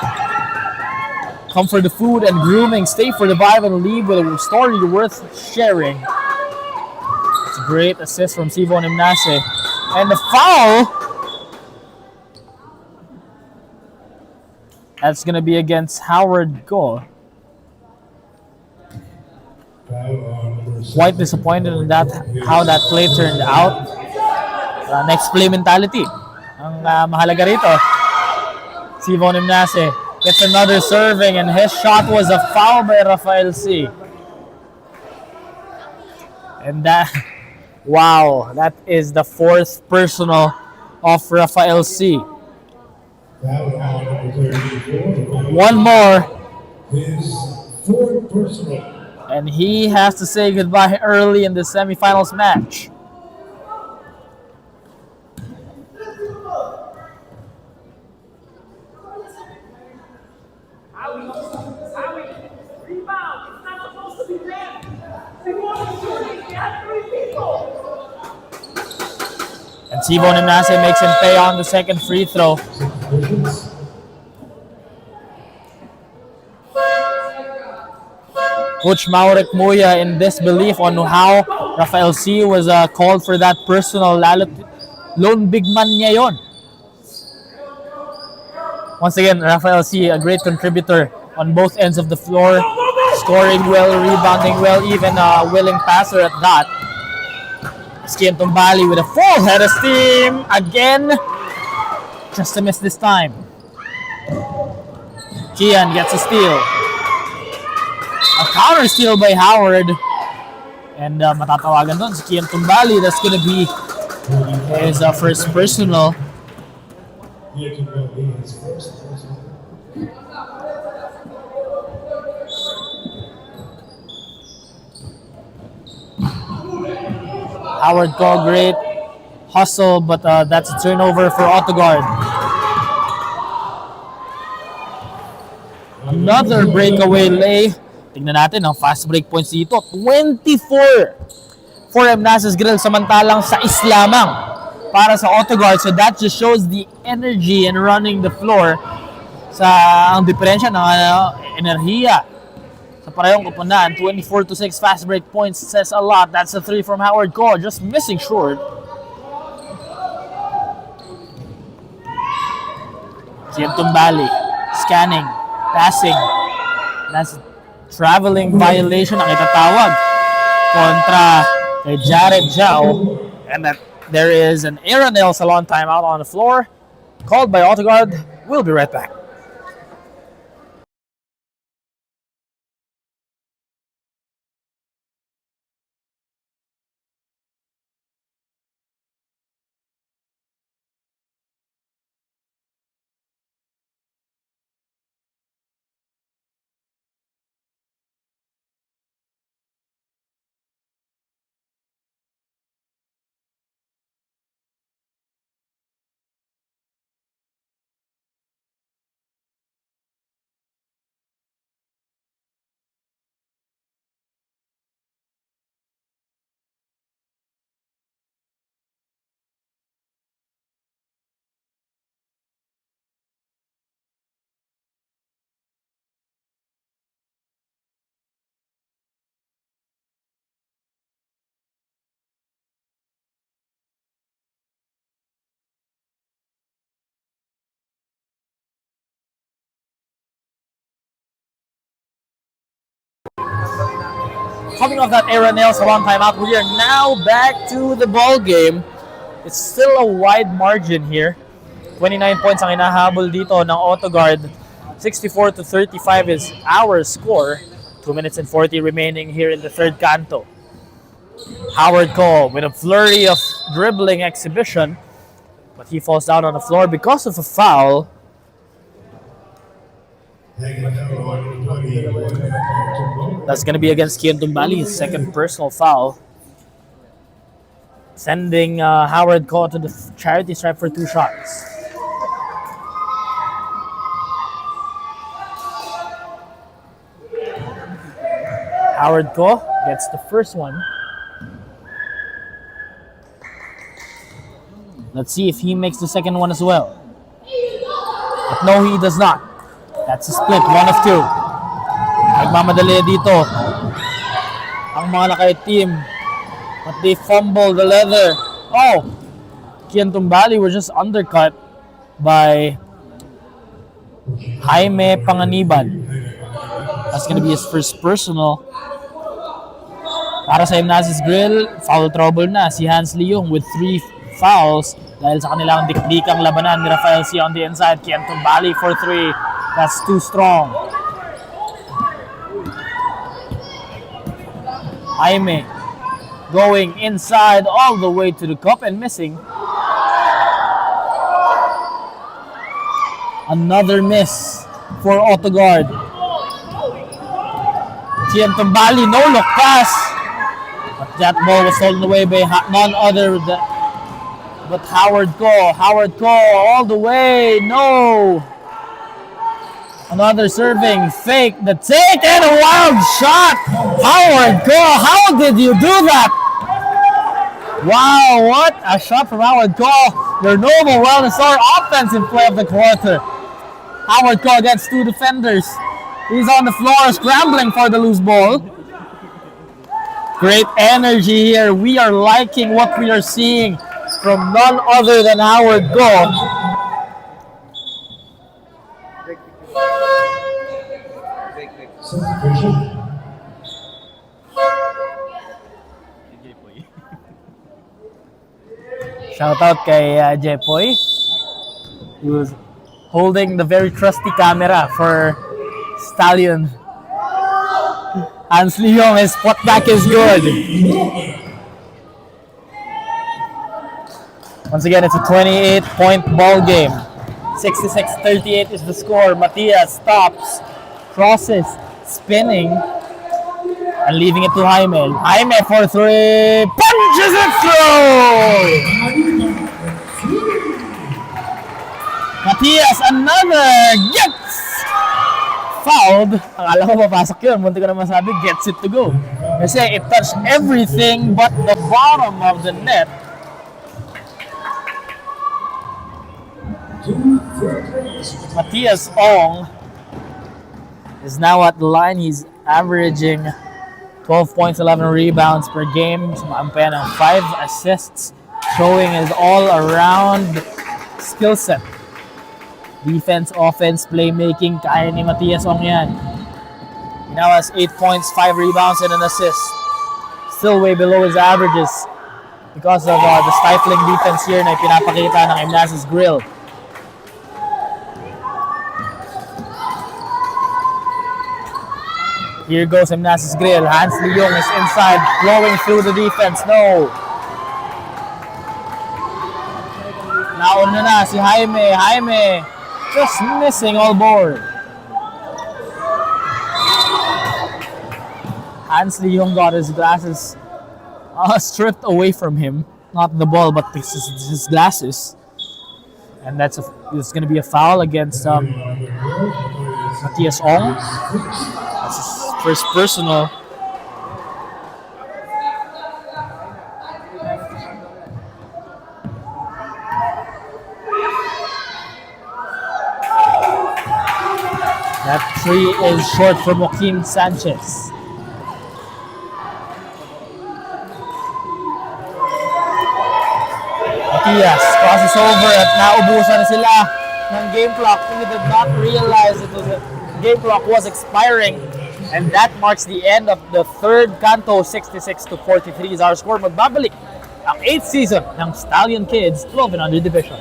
[SPEAKER 1] Come for the food and grooming, stay for the vibe, and leave with a story worth sharing. It's a great assist from Sivon Emnace. And the foul, that's going to be against Howard Go. Quite disappointed in that, how that play turned out. Next play mentality ang mahalaga rito. Sivon Emnace gets another serving, and his shot was a foul by Rafael C. And that, wow, that is the 4th personal of Rafael C. One more.
[SPEAKER 4] His 4th personal.
[SPEAKER 1] And he has to say goodbye early in the semifinals match. And Sivon Emnace makes him pay on the second free throw. Coach Maurek Muya in disbelief on how Rafael C was called for that personal. Lone big man niya yon. Once again, Rafael C, a great contributor on both ends of the floor. Scoring well, rebounding well, even a willing passer at that. Kian Tumbali with a full head of steam. Again, just a miss this time. Kian gets a steal. A counter steal by Howard. And matatawagan doon si Kian Tumbali. That's gonna be his first personal. Howard Ko, great hustle, but that's a turnover for Auto-Gard. Another breakaway lay. Tingnan natin ang fast break points dito. 24 for Emnace's Grill, samantalang sa lamang para sa Auto-Gard. So that just shows the energy and running the floor sa ang diferensya ng enerhiya sa parehong koponan. 24-6 fast break points says a lot. That's a 3 from Howard Ko, just missing short. Tumbali, scanning, passing. That's traveling violation ang itatawag kontra kay Jared Zhao. And that there is an Nail Salon timeout on the floor called by Auto-Gard. We'll be right back. Coming off that Nail Salon timeout, we are now back to the ball game. It's still a wide margin here. 29 points ang inahabol dito ng Auto-Gard. 64-35 is our score. 2 minutes and 40 remaining here in the third canto. Howard Ko with a flurry of dribbling exhibition, but he falls down on the floor because of a foul. That's going to be against Tumbali, his second personal foul. Sending Howard Ko to the charity stripe for 2 shots. Howard Ko gets the first one. Let's see if he makes the second one as well. But no, he does not. That's a split, 1 of 2. Nagmamadali dito ang mga Lakay team, but they fumble the leather. Oh! Tumbali were just undercut by Jaime Panganiban. That's gonna be his first personal. Para sa Emnace's Grill, foul trouble na si Hans Leung with 3 fouls dahil sa kanilang dikdikang labanan ni Rafael C on the inside. Tumbali for 3. That's too strong. Jaime going inside all the way to the cup and missing. Another miss for Auto-Gard. Tumbali, no look pass. But that ball was stolen away by none other but Howard Ko. Howard Ko all the way. No. Another serving, fake, the take, and a wild shot! Howard Ko, how did you do that? Wow, what a shot from Howard Ko. Your normal wellness or offensive play of the quarter. Howard Ko against 2 defenders. He's on the floor scrambling for the loose ball. Great energy here. We are liking what we are seeing from none other than Howard Ko. Shout out kay Jepoy, who's holding the very trusty camera for Stallion. Hans Leung, his spot back is good. Once again, it's a 28-point ball game. 66-38 is the score. Matias stops, crosses, spinning, and leaving it to Jaime. Jaime for three, punches it through! Matias, another, gets fouled. Akala ko papasok yun. Munti ko na masabi, gets it to go. Kasi it touched everything but the bottom of the net. Matias Ong is now at the line. He's averaging 12 points, 11 rebounds per game. Sumaampan ng 5 assists, showing his all-around skill set. Defense, offense, playmaking, kaya ni Matias Ong yan. He now has 8 points, 5 rebounds, and an assist. Still way below his averages because of the stifling defense here na pinapakita ng Emnace's Grill. Here goes Emnace's Grill. Hans Leong is inside, blowing through the defense. No. Nauna na si Jaime. Jaime just missing all board. Hans Leong got his glasses stripped away from him. Not the ball, but his glasses. And it's going to be a foul against Matias Ong. That's his first personal. That three is short from Joaquin Sanchez. Matias crosses over at naubusan na sila ng game clock. He did not realize the game clock was expiring. And that marks the end of the third canto. 66-43 is our score. Magbabalik ang 8th season ng Stallion Kids 12 and under division.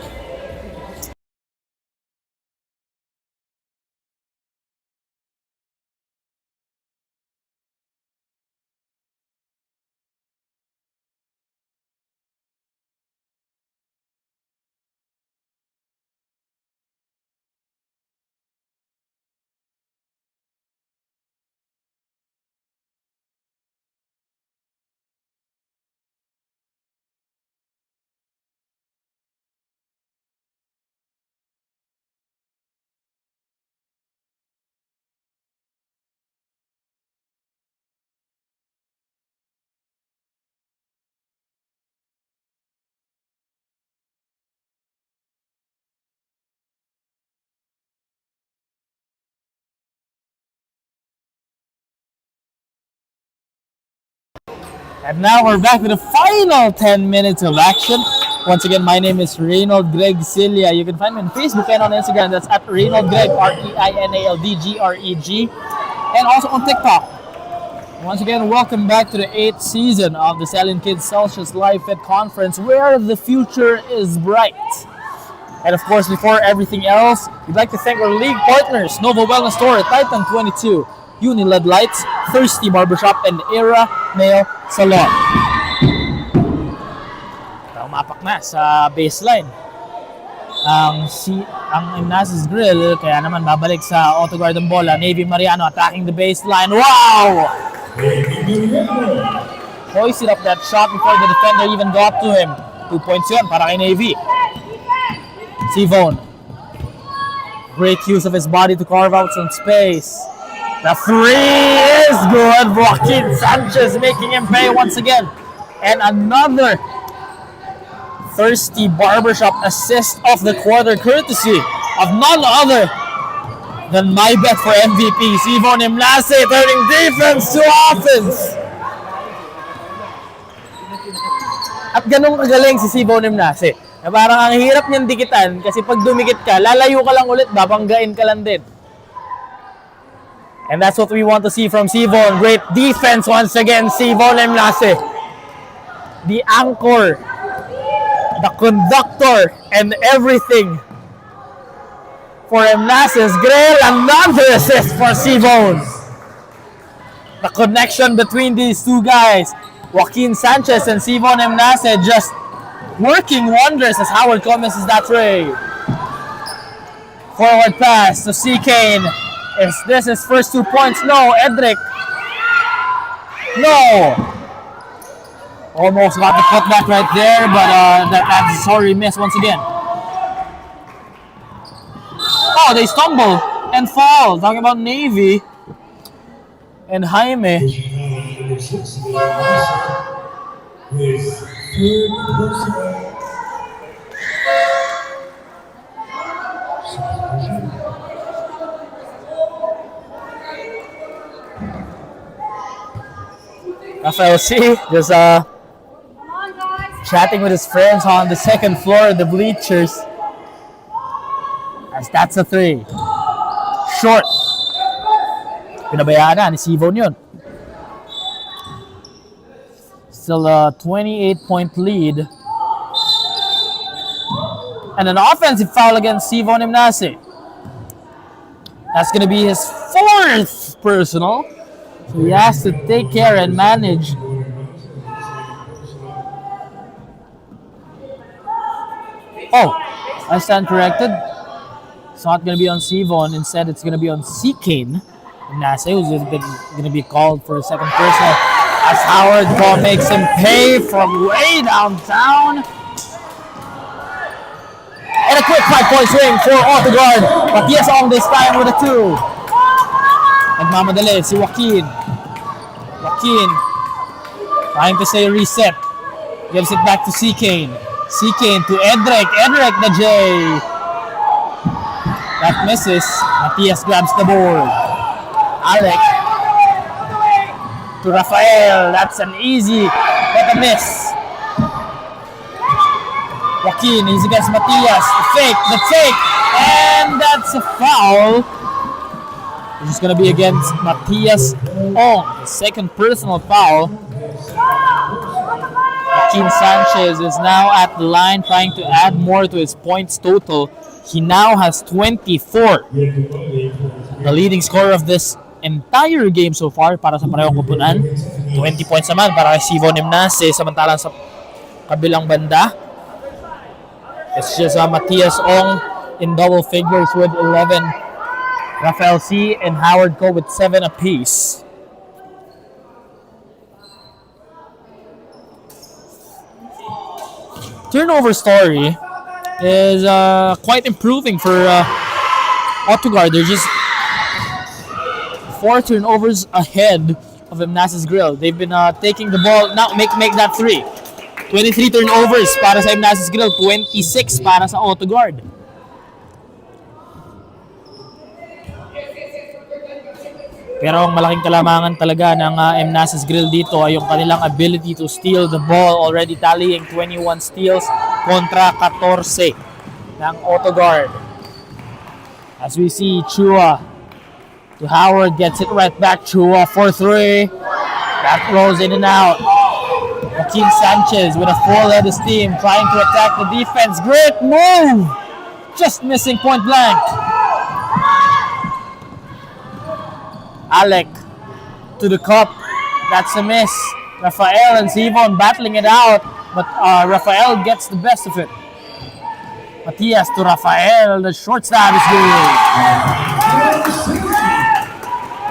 [SPEAKER 1] And now we're back with the final 10 minutes of action. Once again, my name is Reynold Greg Cilia. You can find me on Facebook and on Instagram. That's at Reynold Greg, REINALDGREG. And also on TikTok. Once again, welcome back to the 8th season of the Stallion Kids Celsius Live Fit Conference, where the future is bright. And of course, before everything else, we'd like to thank our league partners, Nova Wellness Store, Titan 22, Uniled Lights, Thirsty Barbershop, and Era Nail Salon. Umapak na sa baseline ang Emnace's Grill, kaya naman babalik sa Auto-Gard ang bola. Navy Mariano attacking the baseline. Wow! Hoisted up that shot before the defender even got to him. 2 points yun para kay Navy. Sivon. Great use of his body to carve out some space. The three is good. Joaquin Sanchez making him pay once again. And another Thirsty Barbershop assist of the quarter, courtesy of none other than my bet for MVP, Sivon Emnace, turning defense to offense. At ganun kagaling si Sivon Emnace. Na parang ang hirap niyang dikitan kasi pag dumikit ka, lalayo ka lang ulit, babanggain ka lang din. And that's what we want to see from Sivon. Great defense once again, Sivon Emnace. The anchor, the conductor, and everything for Emnace's Grill. Another assist for Sivon. The connection between these two guys, Joaquin Sanchez and Sivon Emnace, just working wonders as Howard commences that tray. Forward pass to C. Kane. Is this his first 2 points? No, Edric. No. Almost got the putback right there, but that's sorry miss once again. Oh, they stumble and fall. Talking about Navy and Jaime. Rafael C. just chatting with his friends on the second floor of the bleachers. As that's a 3. Short. Pinabayaan na ni Sivon yun. Still a 28-point lead. And an offensive foul against Sivon Emnace. That's going to be his 4th personal. So he has to take care and manage. Oh, I stand corrected. It's not going to be on Sivon. Instead, it's going to be on C. Kane. Emnace, who's going to be called for a second personal. As Howard ball makes him pay from way downtown. And a quick 5-point swing for Auto-Gard. Matias on this time with a 2. Nagmamadali si Joaquin. Joaquin trying to say reset. Gives it back to C. Kane. C. Kane to Edric. Edric the J. That misses. Matias grabs the board. Alec to Rafael. That's an easy but a miss. Joaquin is against Matias. The fake, and that's a foul. Which is going to be against Matias Ong. The second personal foul. Joaquin Sanchez is now at the line trying to add more to his points total. He now has 24. The leading scorer of this entire game so far para sa parehong kupunan. 20 points naman para kay Sivon Emnace. Samantalang sa kabilang banda, it's just Matias Ong in double figures with 11. Rafael C. and Howard go with 7 apiece. Turnover story is quite improving for Auto-Gard. They're just 4 turnovers ahead of Emnace's Grill. They've been taking the ball. Now make that 3. 23 turnovers para sa Emnace's Grill. 26 para sa Auto-Gard. Pero ang malaking kalamangan talaga ng Emnace's Grill dito ay yung kanilang ability to steal the ball, already tallying 21 steals kontra 14 ng Auto-Gard. As we see, Chua to Howard, gets it right back. Chua for 3. That rolls in and out. Joaquin Sanchez with a full head of steam trying to attack the defense. Great move! Just missing point blank. Alec to the cup. That's a miss. Rafael and Sivon battling it out, but Rafael gets the best of it. Matias to Rafael. The short stab is good.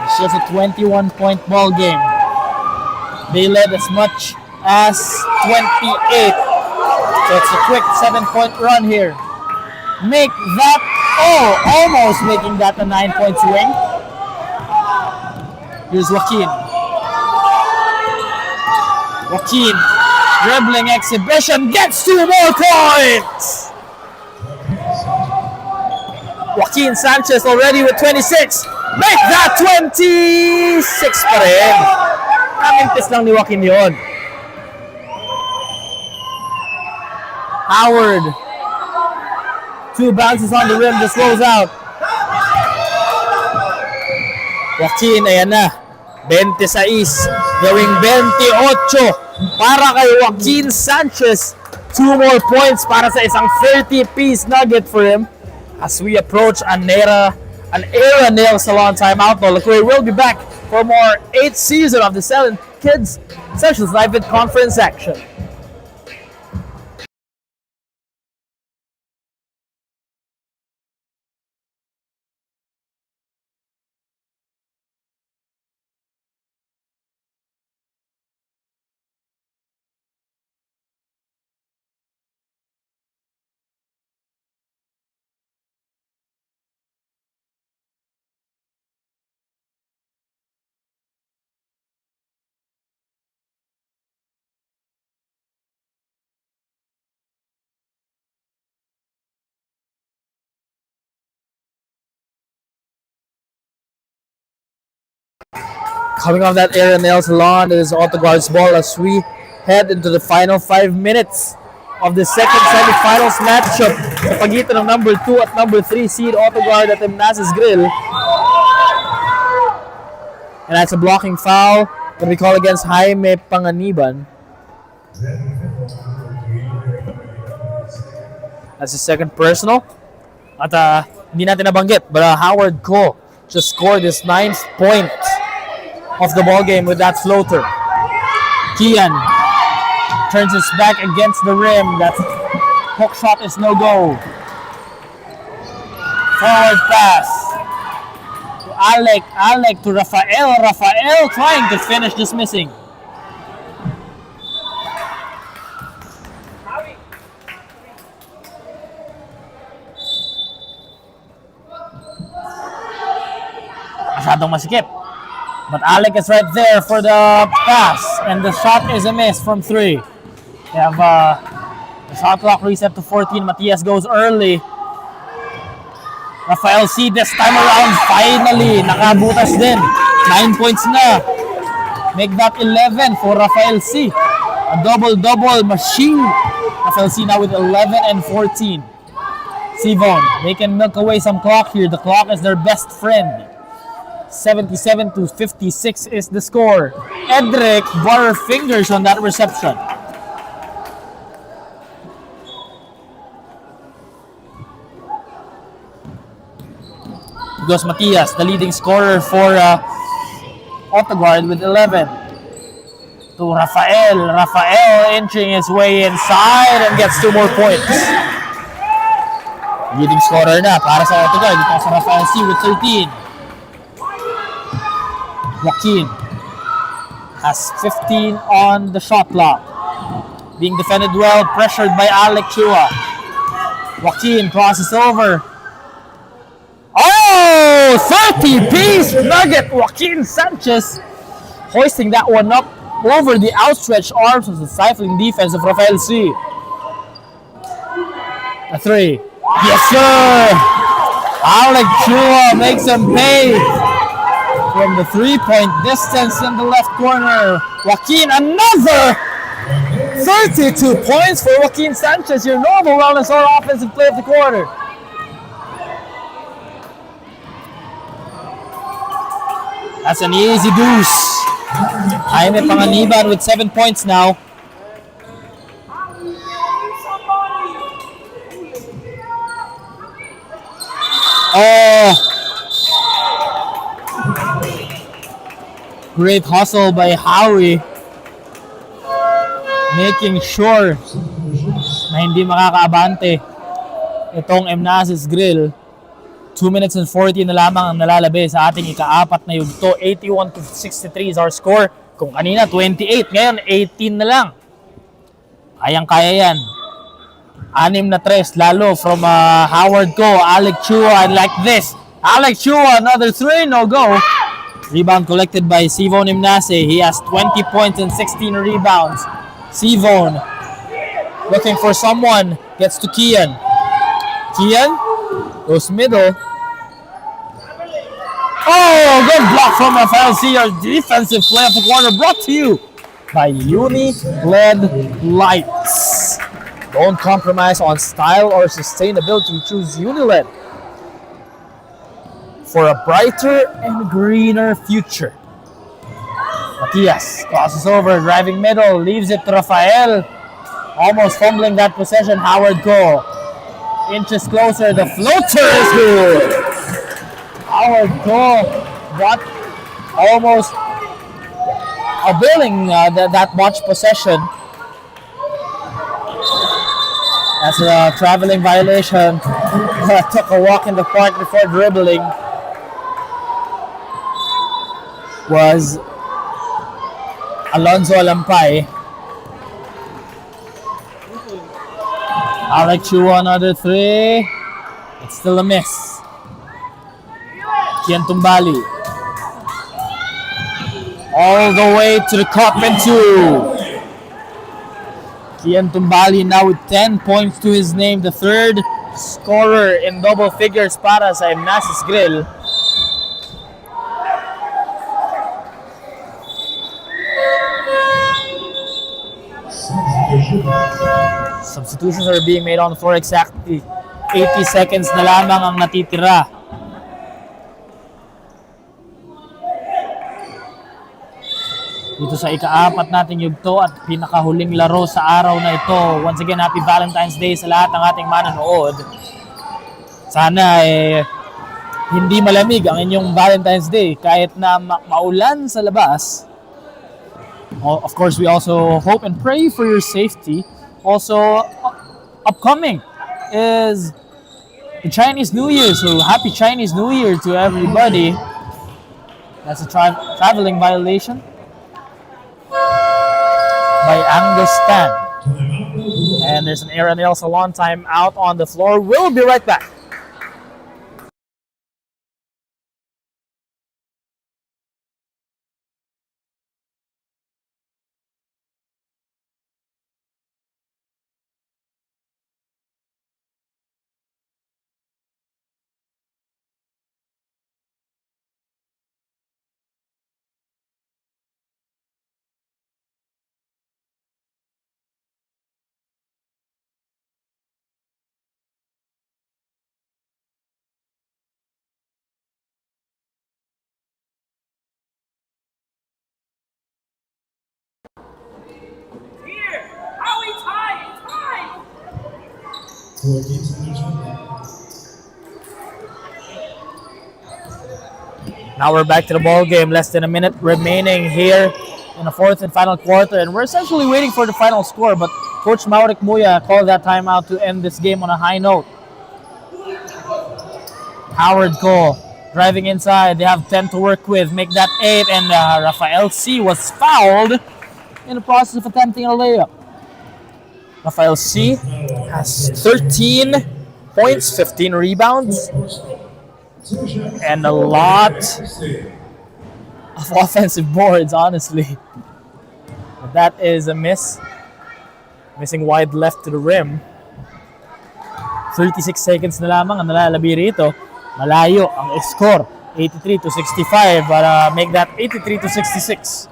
[SPEAKER 1] It's just a 21-point ball game. They led as much as 28. So it's a quick 7-point run here. Make that, almost making that a 9-point swing. Here's Joaquin. Joaquin, dribbling exhibition, gets 2 more points! Joaquin Sanchez already with 26. Make that 26 pa rin. Amintis lang ni Joaquin yun. Howard. 2 bounces on the rim, just rolls out. Joaquin, ayan na. 26, gawing 28 para kay Joaquin Sanchez. 2 more points para sa isang 30-piece nugget for him as we approach an era nail salon timeout. Look, we will be back for more 8th season of the Stallion Kids Sections Live Vid Conference action. Coming off that air nail salon, it is Auto-Gard's ball as we head into the final 5 minutes of the second semifinals matchup sa pagitan ng number 2 at number 3 seed Auto-Gard at Emnace's Grill. And that's a blocking foul that we call against Jaime Panganiban. That's his second personal. At hindi natin nabanggit, but Howard Ko just scored his 9th point of the ball game with that floater. Kian turns his back against the rim. That hook shot is no go. Forward pass to Alec. Alec to Rafael. Rafael trying to finish, just missing. Masyadong masikip. But Alec is right there for the pass. And the shot is a miss from 3. They have the shot clock reset to 14. Matias goes early. Rafael C this time around. Finally, nakabutas din. 9 points na. Make that 11 for Rafael C. A double-double machine. Rafael C now with 11 and 14. Sivon, they can milk away some clock here. The clock is their best friend. 77 to 56 is the score. Edric Butterfingers on that reception. Goes Matias, the leading scorer for Auto-Gard with 11. To Rafael. Rafael inching his way inside and gets 2 more points. Leading scorer na para sa Auto-Gard. Dito sa Rafael C with 13. Joaquin has 15 on the shot clock. Being defended well, pressured by Alec Chua. Joaquin crosses over. Oh! 30-piece nugget! Joaquin Sanchez hoisting that one up over the outstretched arms of the stifling defense of Rafael C. A 3. Yes, sir! Alec Chua makes him pay from the 3-point distance in the left corner. Joaquin, another 32 points for Joaquin Sanchez, your normal wellness or offensive play of the quarter. That's an easy deuce. Jaime Panganiban with 7 points now. Oh! Great hustle by Howie. Making sure na hindi makakaabante itong Emnace's Grill. 2 minutes and 40 na lamang ang nalalabi sa ating ika-4 na yugto. 81 to 63 is our score. Kung kanina 28, ngayon 18 na lang. Kayang-kaya yan. 6 na 3 lalo from Howard Ko, Alec Chua, and like this. Alec Chua, another 3, no go. Rebound collected by Sivon Emnace. He has 20 points and 16 rebounds. Sivon looking for someone. Gets to Kian. Kian goes middle. Oh, good block from Rafael C. Our defensive play of the corner brought to you by Uni-LED Lights. Don't compromise on style or sustainability. Choose Uni-LED for a brighter and greener future. Matias crosses over, driving middle, leaves it to Rafael. Almost fumbling that possession. Howard Ko inches closer. The floater is good. Howard Ko got almost a billing that much possession. That's a traveling violation. Took a walk in the park before dribbling. Was Alonzo Alampay. Alec Chua, another 3. It's still a miss. Kian Tumbali. All the way to the cup and 2. Kian Tumbali now with 10 points to his name. The third scorer in double figures para sa Emnace's Grill. Substitutions are being made on the floor. Exactly 80 seconds na lamang ang natitira. Dito sa ika-4 nating yugto at pinakahuling laro sa araw na ito. Once again, happy Valentine's Day sa lahat ng ating manonood. Sana hindi malamig ang inyong Valentine's Day kahit na maulan sa labas. Of course, we also hope and pray for your safety. Also, upcoming is the Chinese New Year, so happy Chinese New Year to everybody. That's a traveling violation by Angus Tan. And there's an Aaron nail salon time out on the floor. We'll be right back.
[SPEAKER 4] Here! Howie tie! Tie!
[SPEAKER 1] Now we're back to the ball game. Less than a minute remaining here in the fourth and final quarter, and we're essentially waiting for the final score. But Coach Mauric Muya called that timeout to end this game on a high note. Howard Cole driving inside. They have 10 to work with. Make that 8, and Rafael C was fouled in the process of attempting a layup. Rafael C has 13 points, 15 rebounds, and a lot of offensive boards, honestly. But that is a miss. Missing wide left to the rim. 36 seconds na lamang ang nalalabi rito. Malayo ang score. 83-65 para make that 83-66.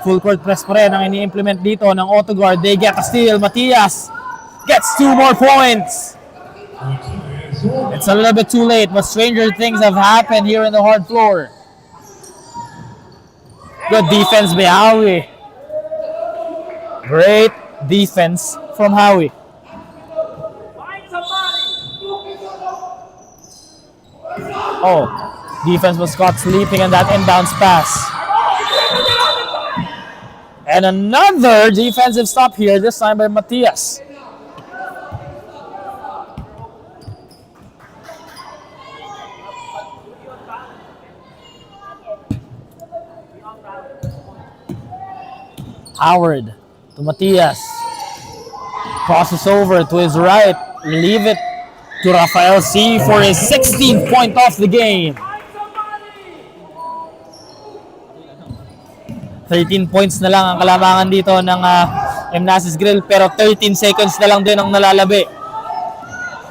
[SPEAKER 1] Full court press pa rin ang ini-implement dito ng Auto-Gard. They get a steal. Matias gets 2 more points. It's a little bit too late, but stranger things have happened here in the hard floor. Good defense by Howie. Great defense from Howie. Oh, defense was caught sleeping on that inbounds pass. And another defensive stop here, this time by Matias. Howard to Matias. Crosses over to his right. Leave it to Rafael C for his 16th point of the game. 13 points na lang ang kalamangan dito ng Emnace's Grill, pero 13 seconds na lang din ang nalalabi.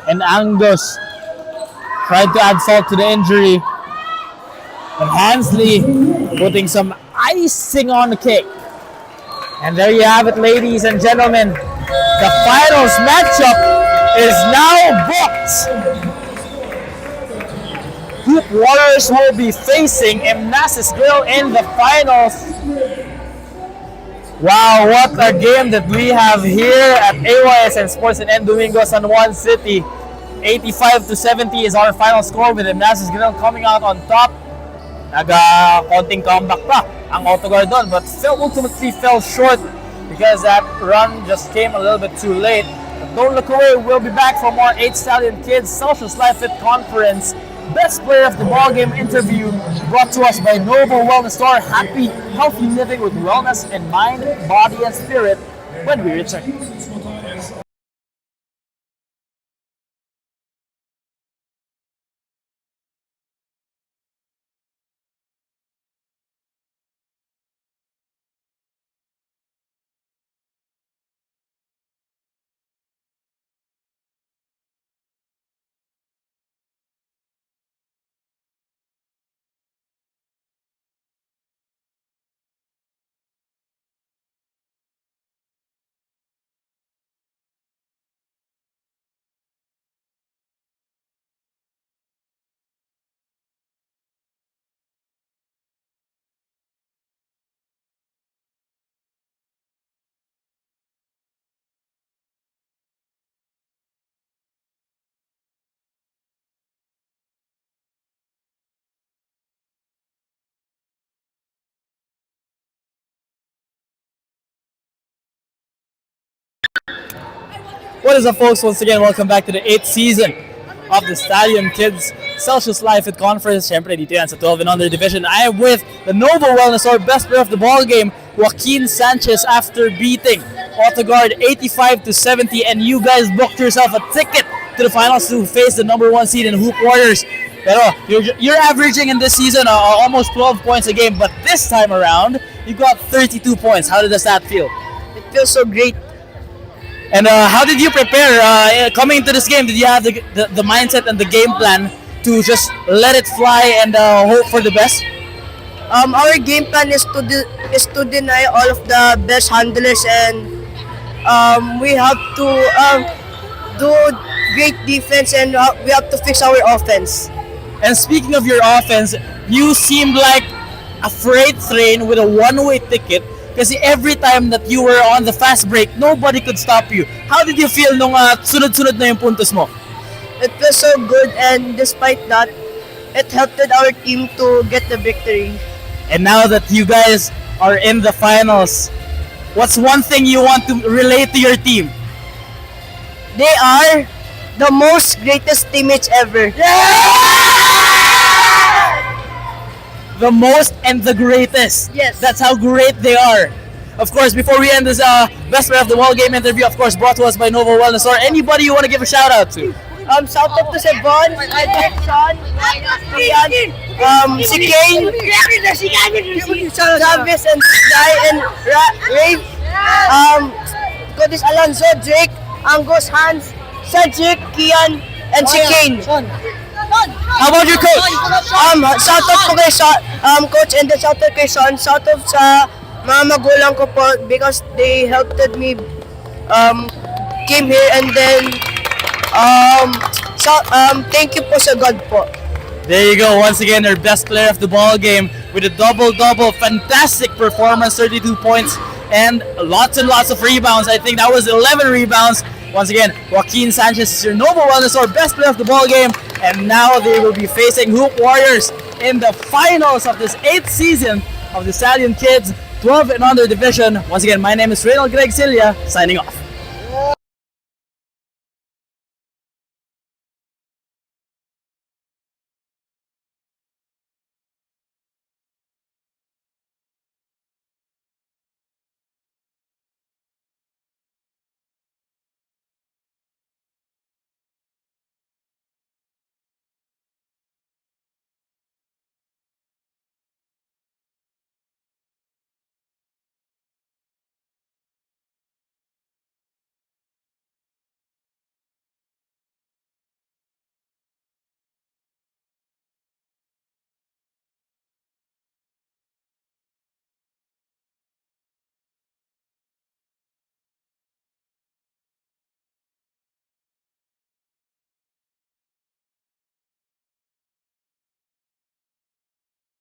[SPEAKER 1] And Angus tried to add salt to the injury. And Hansley putting some icing on the cake. And there you have it, ladies and gentlemen. The finals matchup is now booked. Hoop Warriors will be facing Emnace's Grill in the finals. Wow, what a game that we have here at AYSN Sports in N. Domingo, San Juan City. 85-70 is our final score with Emnace's Grill coming out on top. Konting comeback pa ang Auto-Gard doon, but ultimately fell short because that run just came a little bit too late. But don't look away, we'll be back for more 8 Stallion Kids Celsius Life Fit Conference Best Player of the Ballgame interview brought to us by Noble Wellness Store. Happy, healthy living with wellness in mind, body, and spirit when we return. What is up, folks? Once again, welcome back to the 8th season of the Stallion Kids Celsius Life at Conference. Siyempre, dito yan sa 12 and under division. I am with the Novo Wellness or best player of the ball game, Joaquin Sanchez, after beating Auto-Gard 85-70, and you guys booked yourself a ticket to the finals to face the number 1 seed in Hoop Warriors. Pero you're averaging in this season almost 12 points a game, but this time around, you got 32 points. How does that feel?
[SPEAKER 5] It feels so great.
[SPEAKER 1] And how did you prepare coming into this game? Did you have the mindset and the game plan to just let it fly and hope for the best?
[SPEAKER 5] Our game plan is to deny all of the best handlers, and we have to do great defense, and we have to fix our offense.
[SPEAKER 1] And speaking of your offense, you seemed like a freight train with a one-way ticket. Kasi every time that you were on the fast break, nobody could stop you. How did you feel nung sunod-sunod na yung puntos mo?
[SPEAKER 5] It was so good, and despite that, it helped our team to get the victory.
[SPEAKER 1] And now that you guys are in the finals, what's one thing you want to relate to your team?
[SPEAKER 5] They are the most greatest teammates ever.
[SPEAKER 1] The most and the greatest.
[SPEAKER 5] Yes.
[SPEAKER 1] That's how great they are. Of course, before we end this best player of the ball game interview, of course, brought to us by Novo Wellness, or anybody you want to give a shout out to?
[SPEAKER 5] Shout out to si Bon, Sean, Ian, si Kane, Travis, and Guy, and Ray, Codis Alonzo, Drake, Angus, Hans, Cedric, Kian, and si Kane.
[SPEAKER 1] How about your coach?
[SPEAKER 5] Shout out po kay Coach, and then shout out kay Sean. Shout out sa mga magulang ko po because they helped me came here, and then thank you po sa God po.
[SPEAKER 1] There you go. Once again, their best player of the ball game with a double-double. Fantastic performance, 32 points, and lots of rebounds. I think that was 11 rebounds. Once again, Joaquin Sanchez is your Novo Wellness or best player of the ball game, and now they will be facing Hoop Warriors in the finals of this 8th season of the Stallion Kids 12 and under division. Once again, my name is Reynald Greg Cilia, signing off.